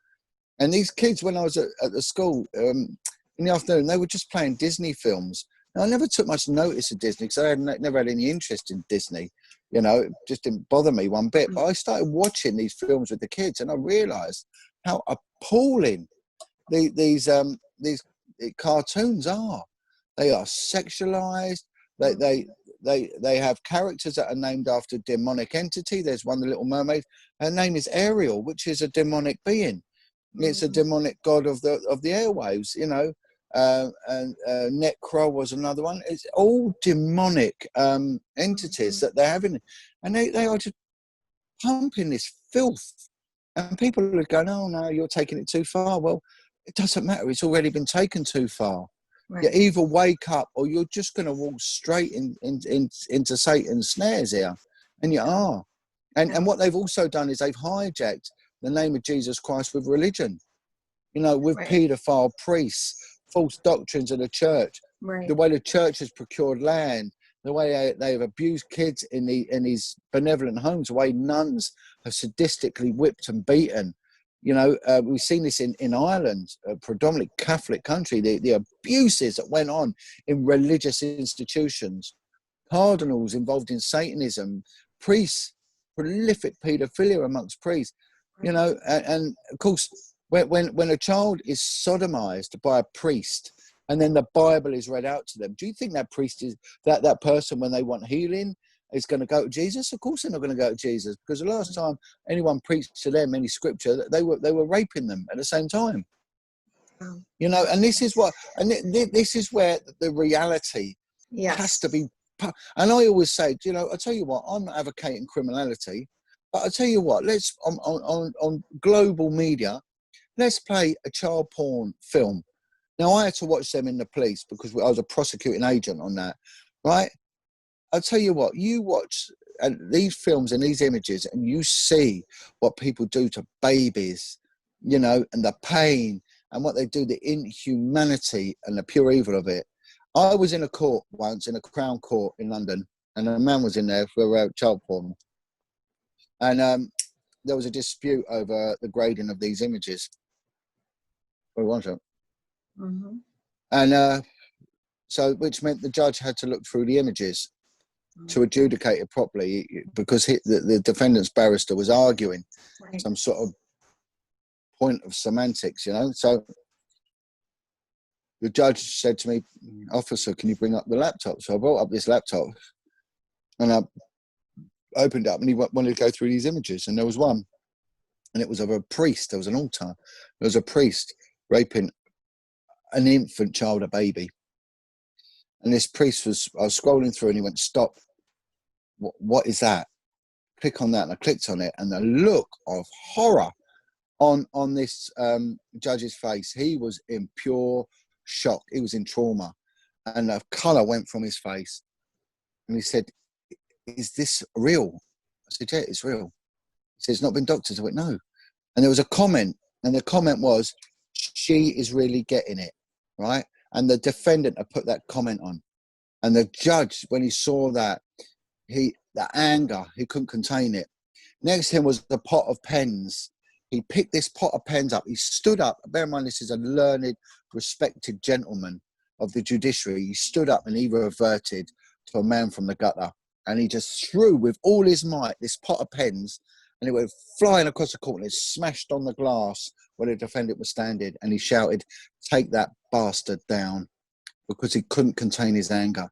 And these kids, when I was at the school in the afternoon, they were just playing Disney films. Now, I never took much notice of Disney because I never had any interest in Disney. You know, it just didn't bother me one bit. But I started watching these films with the kids, and I realised how appalling these cartoons are. They are sexualized. They have characters that are named after demonic entity. There's one, the Little Mermaid. Her name is Ariel, which is a demonic being. It's a demonic god of the airwaves, you know. And Necro was another one. It's all demonic entities that they're having, and they are just pumping this filth. And people are going, oh no, you're taking it too far. Well, it doesn't matter. It's already been taken too far. Right. You either wake up or you're just going to walk straight into Satan's snares here. And you are. And what they've also done is they've hijacked the name of Jesus Christ with religion. You know, with paedophile priests, false doctrines of the church, the way the church has procured land, the way they have abused kids in these benevolent homes, the way nuns have sadistically whipped and beaten. You know, we've seen this in Ireland, a predominantly Catholic country, the abuses that went on in religious institutions, cardinals involved in Satanism, priests, prolific paedophilia amongst priests, you know, and of course, when a child is sodomized by a priest and then the Bible is read out to them, do you think that priest is that person, when they want healing, is going to go to Jesus? Of course they're not going to go to Jesus, because the last time anyone preached to them any scripture, they were raping them at the same time. You know, and this is what, and this is where the reality has to be. And I always say, you know, I tell you what, I'm not advocating criminality, but I tell you what, let's on global media, let's play a child porn film. Now, I had to watch them in the police because I was a prosecuting agent on that, right? I'll tell you what, you watch these films and these images and you see what people do to babies, you know, and the pain and what they do, the inhumanity and the pure evil of it. I was in a court once, in a Crown Court in London, and a man was in there for child porn. And there was a dispute over the grading of these images. And so, which meant the judge had to look through the images to adjudicate it properly, because the defendant's barrister was arguing some sort of point of semantics, you know. So the judge said to me, officer, can you bring up the laptop? So I brought up this laptop and I opened it up, and he wanted to go through these images, and there was one, and it was of a priest. There was an altar. There was a priest raping an infant child, a baby. And this priest I was scrolling through, and he went, stop. What is that? Click on that. And I clicked on it, and the look of horror on this judge's face, he was in pure shock. He was in trauma, and the colour went from his face. And he said, is this real? I said, yeah, it's real. He said, it's not been doctored. I went, no. And there was a comment, and the comment was, she is really getting it, right? And the defendant had put that comment on. And the judge, when he saw that, the anger, he couldn't contain it. Next to him was the pot of pens. He picked this pot of pens up. He stood up. Bear in mind, this is a learned, respected gentleman of the judiciary. He stood up and he reverted to a man from the gutter. And he just threw with all his might this pot of pens, and it went flying across the court, and it smashed on the glass where the defendant was standing. And he shouted, take that bastard down, because he couldn't contain his anger.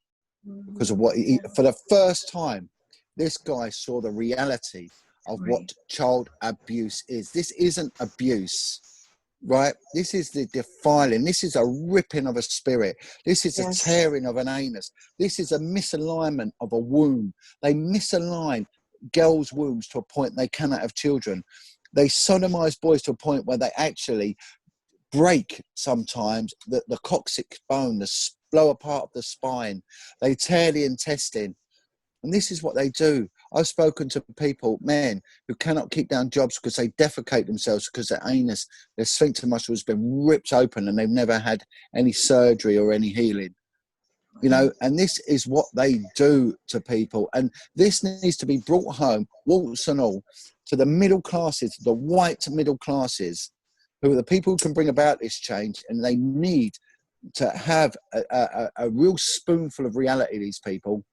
Because of what for the first time, this guy saw the reality of what child abuse is. This isn't abuse, right? This is the defiling. This is a ripping of a spirit. This is a tearing of an anus. This is a misalignment of a womb. They misalign girls' wombs to a point they cannot have children. They sodomize boys to a point where they actually break sometimes the coccyx bone, the lower part of the spine. They tear the intestine. And this is what they do. I've spoken to people, men, who cannot keep down jobs because they defecate themselves because their anus, their sphincter muscle has been ripped open and they've never had any surgery or any healing. You know, and this is what they do to people. And this needs to be brought home, warts and all, to the middle classes, the white middle classes, who are the people who can bring about this change. And they need to have a real spoonful of reality, these people,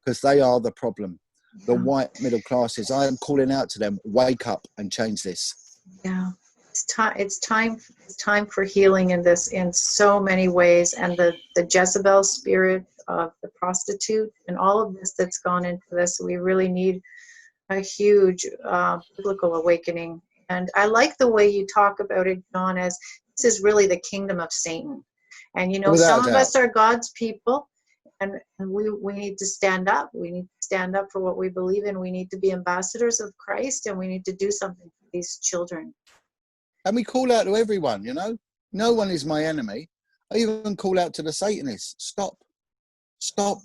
because they are the problem. The white middle classes. I am calling out to them, wake up and change this. Yeah. It's time for healing in this, in so many ways. And the Jezebel spirit of the prostitute and all of this that's gone into this, we really need a huge biblical awakening. And I like the way you talk about it, Jon, as this is really the kingdom of Satan. And you know, Without some of doubt. us are God's people, and we need to stand up. We need to stand up for what we believe in. We need to be ambassadors of Christ, and we need to do something for these children. And we call out to everyone, you know. No one is my enemy. I even call out to the Satanists. Stop. Stop.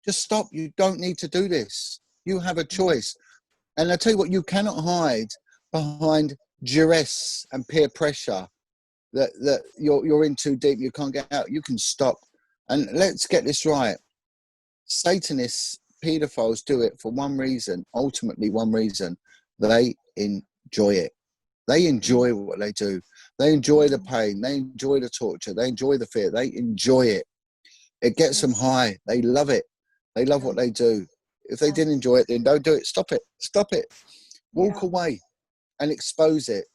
Just stop. You don't need to do this. You have a choice. And I tell you what, you cannot hide behind duress and peer pressure that you're in too deep, you can't get out. You can stop. And let's get this right. Satanists, pedophiles do it for one reason, ultimately one reason. They enjoy it. They enjoy what they do. They enjoy the pain. They enjoy the torture. They enjoy the fear. They enjoy it. It gets them high. They love it. They love what they do. If they didn't enjoy it, then don't do it. Stop it. Stop it. Walk away and expose it.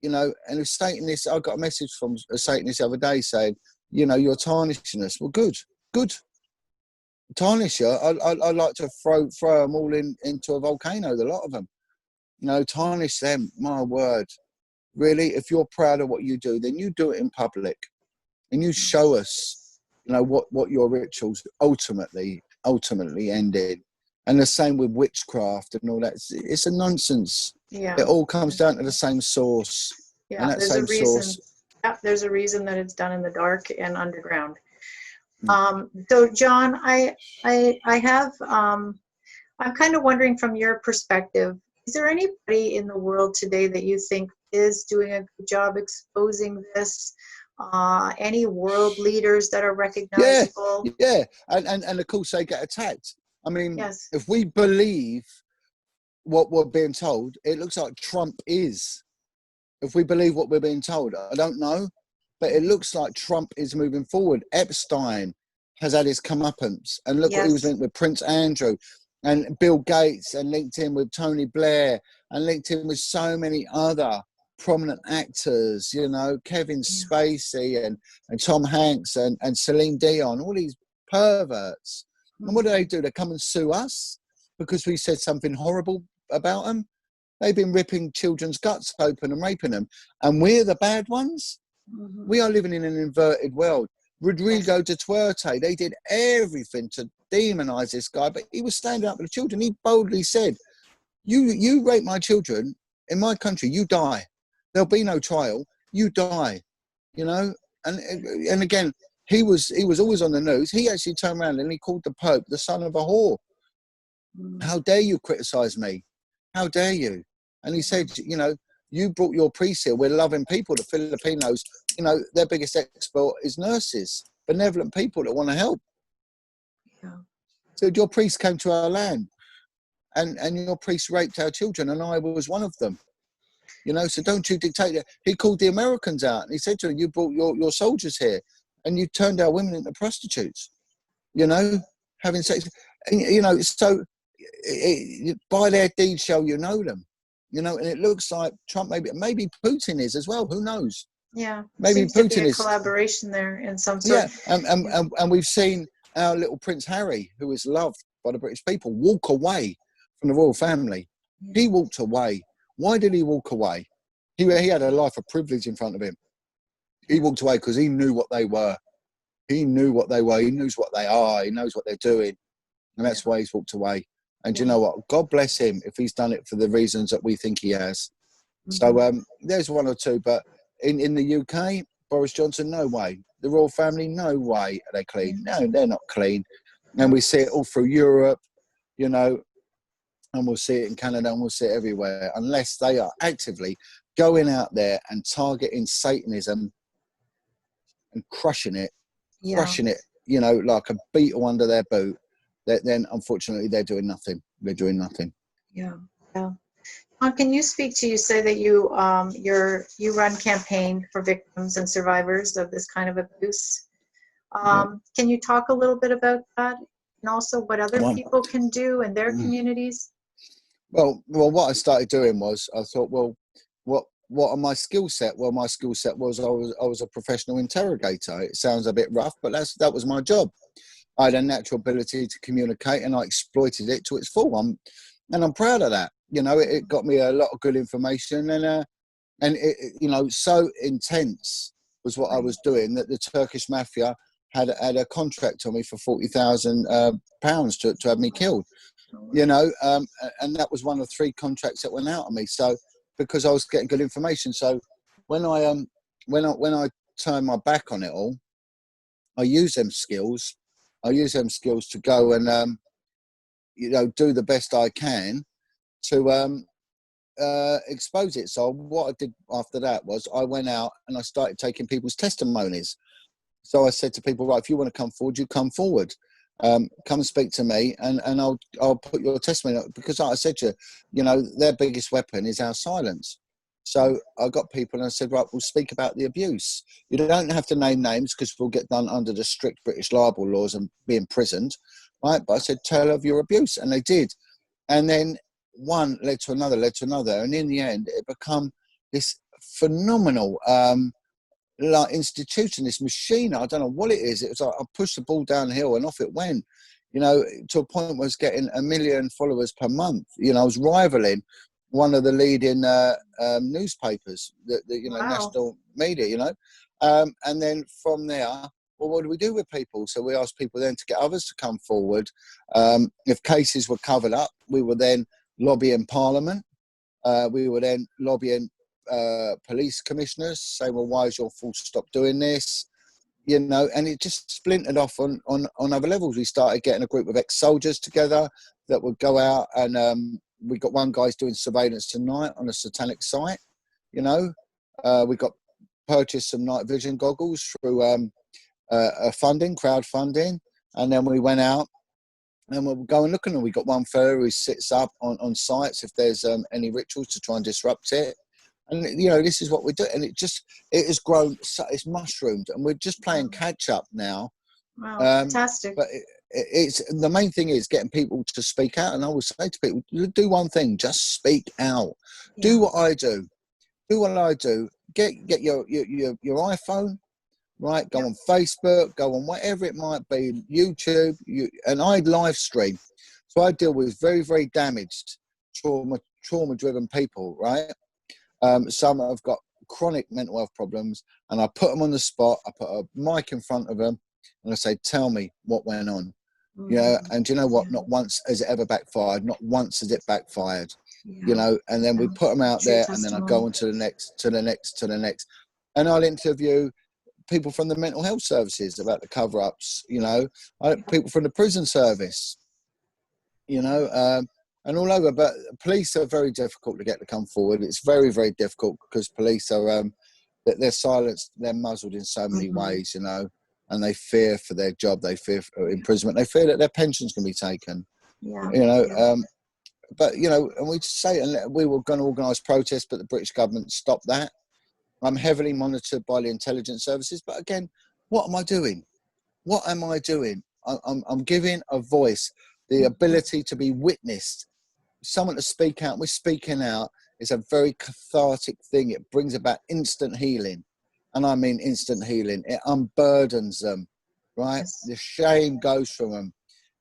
You know, and if Satanists, I got a message from a Satanist the other day saying, you know, you're tarnishing us. Well, good. Tarnish you. I like to throw them all into a volcano, the lot of them. You know, tarnish them, my word. Really, if you're proud of what you do, then you do it in public. And you show us, you know, what your rituals ultimately end in. And the same with witchcraft and all that. It's a nonsense. Yeah. It all comes down to the same source. Yeah, And that there's same a reason. source. Yeah, there's a reason that it's done in the dark and underground. So Jon, I have, I'm kind of wondering from your perspective, is there anybody in the world today that you think is doing a good job exposing this? Any world leaders that are recognizable? Yeah. And of course they get attacked. I mean, Yes. if we believe what we're being told, it looks like Trump is. If we believe what we're being told, I don't know, but it looks like Trump is moving forward. Epstein has had his comeuppance, and look what he was linked with Prince Andrew, and Bill Gates, and linked in with Tony Blair, and linked in with so many other prominent actors, you know, Kevin Spacey and Tom Hanks and Celine Dion, all these perverts. And what do? They come and sue us because we said something horrible about them. They've been ripping children's guts open and raping them. And we're the bad ones? We are living in an inverted world. Rodrigo Duterte, they did everything to demonize this guy, but he was standing up for the children. He boldly said, you rape my children in my country, you die. There'll be no trial. You die, you know? And again, he was always on the news. He actually turned around and he called the Pope the son of a whore. How dare you criticize me? How dare you? And he said, you know, you brought your priests here. We're loving people. The Filipinos, you know, their biggest export is nurses, benevolent people that want to help. So your priests came to our land and your priests raped our children, and I was one of them. You know, so don't you dictate it. He called the Americans out and he said to them, you brought your soldiers here and you turned our women into prostitutes, you know, having sex. And, you know, so by their deeds shall you know them, you know, and it looks like Trump, maybe Putin is as well. Who knows? Yeah, Maybe seems Putin to be a is. collaboration there in some sort. Yeah, and we've seen our little Prince Harry, who is loved by the British people, walk away from the royal family. He walked away. Why did he walk away? He had a life of privilege in front of him. He walked away because he knew what they were. He knew what they were. He knows what they are. He knows what they're doing. And that's why he's walked away. And you know what? God bless him if he's done it for the reasons that we think he has. So there's one or two, but in the UK, Boris Johnson, no way. The royal family, no way are they clean. No, they're not clean. And we see it all through Europe, you know, and we'll see it in Canada, and we'll see it everywhere, unless they are actively going out there and targeting Satanism and crushing it, Yeah. you know, like a beetle under their boot. Then unfortunately they're doing nothing. They're doing nothing. Yeah. Yeah. Can you speak to, you say that you you run campaign for victims and survivors of this kind of abuse. Yeah. Can you talk a little bit about that, and also what other Well, people can do in their communities? well, what I started doing was I thought, well, what are my skill set? Well, my skill set was I was a professional interrogator. It sounds a bit rough, but that was my job. I had a natural ability to communicate, and I exploited it to its full. And I'm proud of that. You know, it got me a lot of good information, and it, you know, so intense was what I was doing that the Turkish mafia had a contract on me for £40,000 to have me killed. You know, and that was one of 3 contracts that went out on me. So because I was getting good information, so when I turned my back on it all, I use them skills. I use them skills to go and you know, do the best I can to expose it. So what I did after that was I went out and I started taking people's testimonies. So I said to people, right, if you want to come forward, you come forward. Come and speak to me, and I'll put your testimony up, because like I said to you, you know, their biggest weapon is our silence. So I got people and I said, right, we'll speak about the abuse. You don't have to name names, because we'll get done under the strict British libel laws and be imprisoned, right? But I said, tell of your abuse, and they did. And then one led to another, and in the end, it become this phenomenal like institution, this machine. I don't know what it is. It was like I pushed the ball downhill and off it went, you know, to a point where I was getting 1 million followers per month. You know, I was rivaling one of the leading newspapers, the you know, national media, you know. And then from there, well, what do we do with people? So we asked people then to get others to come forward. If cases were covered up, we were then lobbying Parliament. We were then lobbying police commissioners, say, well, why is your force stop doing this? You know, and it just splintered off on other levels. We started getting a group of ex-soldiers together that would go out, and we got one guy's doing surveillance tonight on a Satanic site. You know, we got purchased some night vision goggles through crowdfunding, and then we went out and we'll go and look at them. We got one fellow who sits up on sites if there's any rituals to try and disrupt it. And, you know, this is what we do. And it has grown, it's mushroomed, and we're just playing catch up now. Wow, fantastic. But it's the main thing is getting people to speak out. And I always say to people, do one thing, just speak out. Yeah. Do what I do. Do what I do. Get your iPhone, right? Go on Facebook, go on whatever it might be, YouTube, and I live stream. So I deal with very, very damaged, trauma-driven people, right? Some have got chronic mental health problems, and I put them on the spot. I put a mic in front of them, and I say, "Tell me what went on." You know, and do you know what? Not once has it ever backfired. Not once has it backfired. You know, and then we put them out there, and then I go on to the next, to the next, to the next, and I'll interview people from the mental health services about the cover-ups. You know, people from the prison service. You know. And all over, but police are very difficult to get to come forward. It's very, very difficult because police are, they're silenced, they're muzzled in so many ways, you know, and they fear for their job, they fear for imprisonment, they fear that their pensions can be taken, you know. But, you know, and we say, and we were going to organise protests, but the British government stopped that. I'm heavily monitored by the intelligence services, but again, what am I doing? What am I doing? I'm giving a voice, the ability to be witnessed, someone to speak out. We're speaking out. It's a very cathartic thing. It brings about instant healing, and I mean instant healing. It unburdens them, right? The shame goes from them.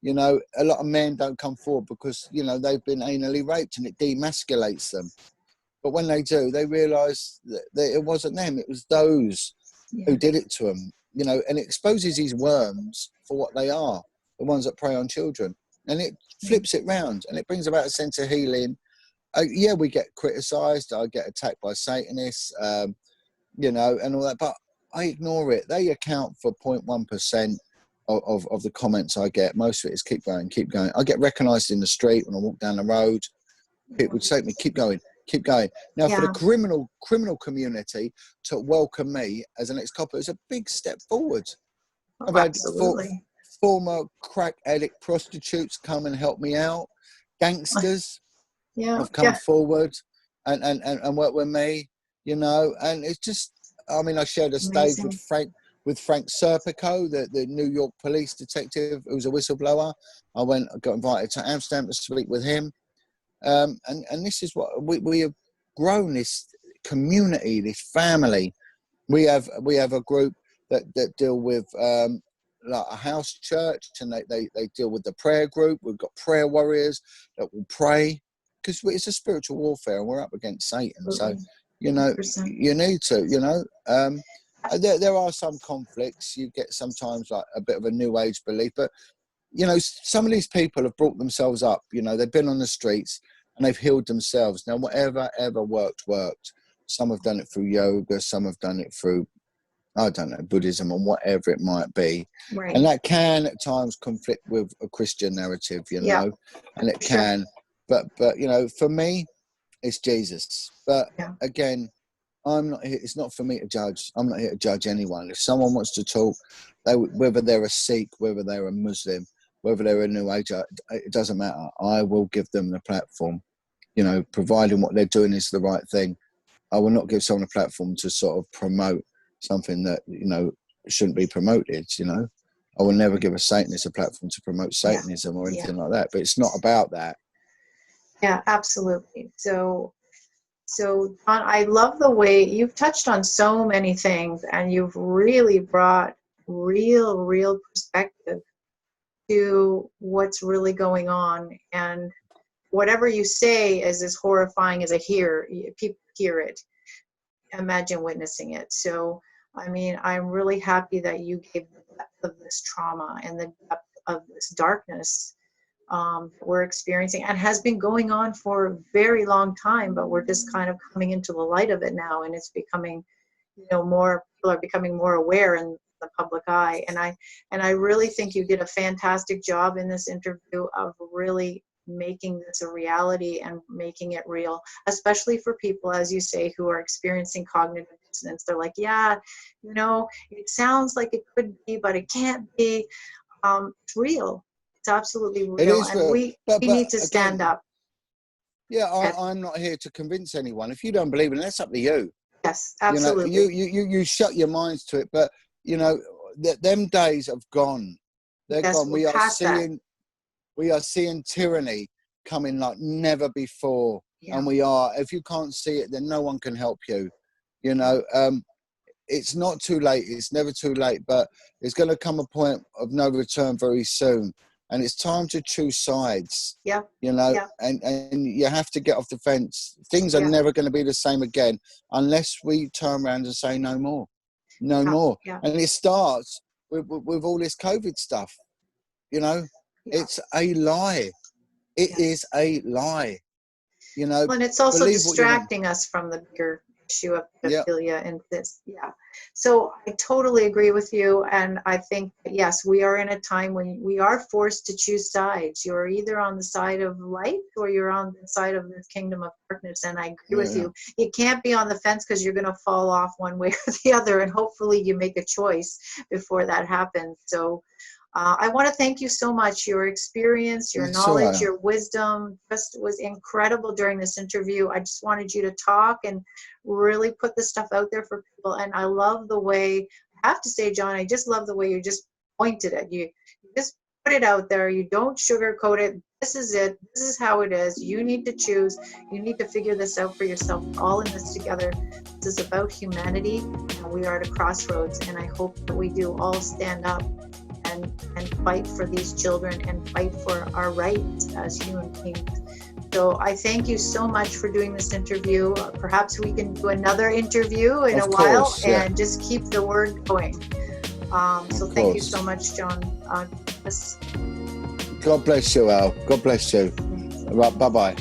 You know, a lot of men don't come forward because, you know, they've been anally raped, and it demasculates them. But when they do, they realise that it wasn't them. It was those who did it to them. You know, and it exposes these worms for what they are, the ones that prey on children. And it flips it round, and it brings about a sense of healing. Yeah, we get criticised. I get attacked by Satanists. you know, and all that. But I ignore it. They account for 0.1% of the comments I get. Most of it is keep going, keep going. I get recognised in the street when I walk down the road. People would say to me, keep going, keep going. Now, for the criminal community to welcome me as an ex-copper is a big step forward. I've had former crack addict prostitutes come and help me out. Gangsters have come forward and worked with me, you know. And it's just, I mean, I shared a stage with Frank Serpico, the New York police detective who was a whistleblower. I got invited to Amsterdam to speak with him. And this is what we have grown, this community, this family. We have a group that deal with like a house church, and they deal with the prayer group. We've got prayer warriors that will pray, because it's a spiritual warfare and we're up against Satan. So, you know, 100%. You need to, you know, there are some conflicts. You get sometimes like a bit of a new age belief, but you know, some of these people have brought themselves up. You know, they've been on the streets and they've healed themselves. Now, whatever ever worked. Some have done it through yoga, some have done it through, I don't know, Buddhism or whatever it might be. Right. And that can at times conflict with a Christian narrative, you know, and it can. But you know, for me, it's Jesus. But again, I'm not here. It's not for me to judge. I'm not here to judge anyone. If someone wants to talk, whether they're a Sikh, whether they're a Muslim, whether they're a New Ager, it doesn't matter. I will give them the platform, you know, providing what they're doing is the right thing. I will not give someone a platform to sort of promote something that, you know, shouldn't be promoted, you know. I will never give a Satanist a platform to promote Satanism or anything like that. But it's not about that. Yeah, absolutely. So John, I love the way you've touched on so many things, and you've really brought real perspective to what's really going on. And whatever you say is as horrifying as people hear it. Imagine witnessing it. So, I mean, I'm really happy that you gave the depth of this trauma and the depth of this darkness we're experiencing, and has been going on for a very long time, but we're just kind of coming into the light of it now, and it's becoming, you know, more people are becoming more aware in the public eye. And I really think you did a fantastic job in this interview of really making this a reality and making it real, especially for people, as you say, who are experiencing cognitive dissonance. They're like, yeah, you know, it sounds like it could be, but it can't be. It's real. It's absolutely real. It is real. And we need to stand up. Yeah, I'm not here to convince anyone. If you don't believe it, that's up to you. Yes, absolutely. You know, you shut your minds to it. But, you know, them days have gone. They're gone. We are seeing tyranny coming like never before. Yeah. And if you can't see it, then no one can help you. You know, it's not too late. It's never too late. But there's going to come a point of no return very soon. And it's time to choose sides, you know, and you have to get off the fence. Things are never going to be the same again unless we turn around and say no more, no more. Yeah. And it starts with all this COVID stuff, you know. It's a lie. It is a lie, you know. Well, and it's also distracting us from the bigger issue of pedophilia and this. So I totally agree with you. And I think, yes, we are in a time when we are forced to choose sides. You're either on the side of light or you're on the side of the kingdom of darkness. And I agree with you. You can't be on the fence because you're going to fall off one way or the other. And hopefully you make a choice before that happens. So I want to thank you so much. Your experience, your knowledge, your wisdom just was incredible during this interview. I just wanted you to talk and really put the stuff out there for people. And I love the way, I have to say, John, I just love the way you just pointed it. You just put it out there. You don't sugarcoat it. This is it. This is how it is. You need to choose. You need to figure this out for yourself. We're all in this together. This is about humanity, and we are at a crossroads. And I hope that we do all stand up and fight for these children and fight for our rights as human beings. So I thank you so much for doing this interview. Perhaps we can do another interview in a while and just keep the word going. So thank you so much, John. God bless you, Al. God bless you. Right, bye-bye.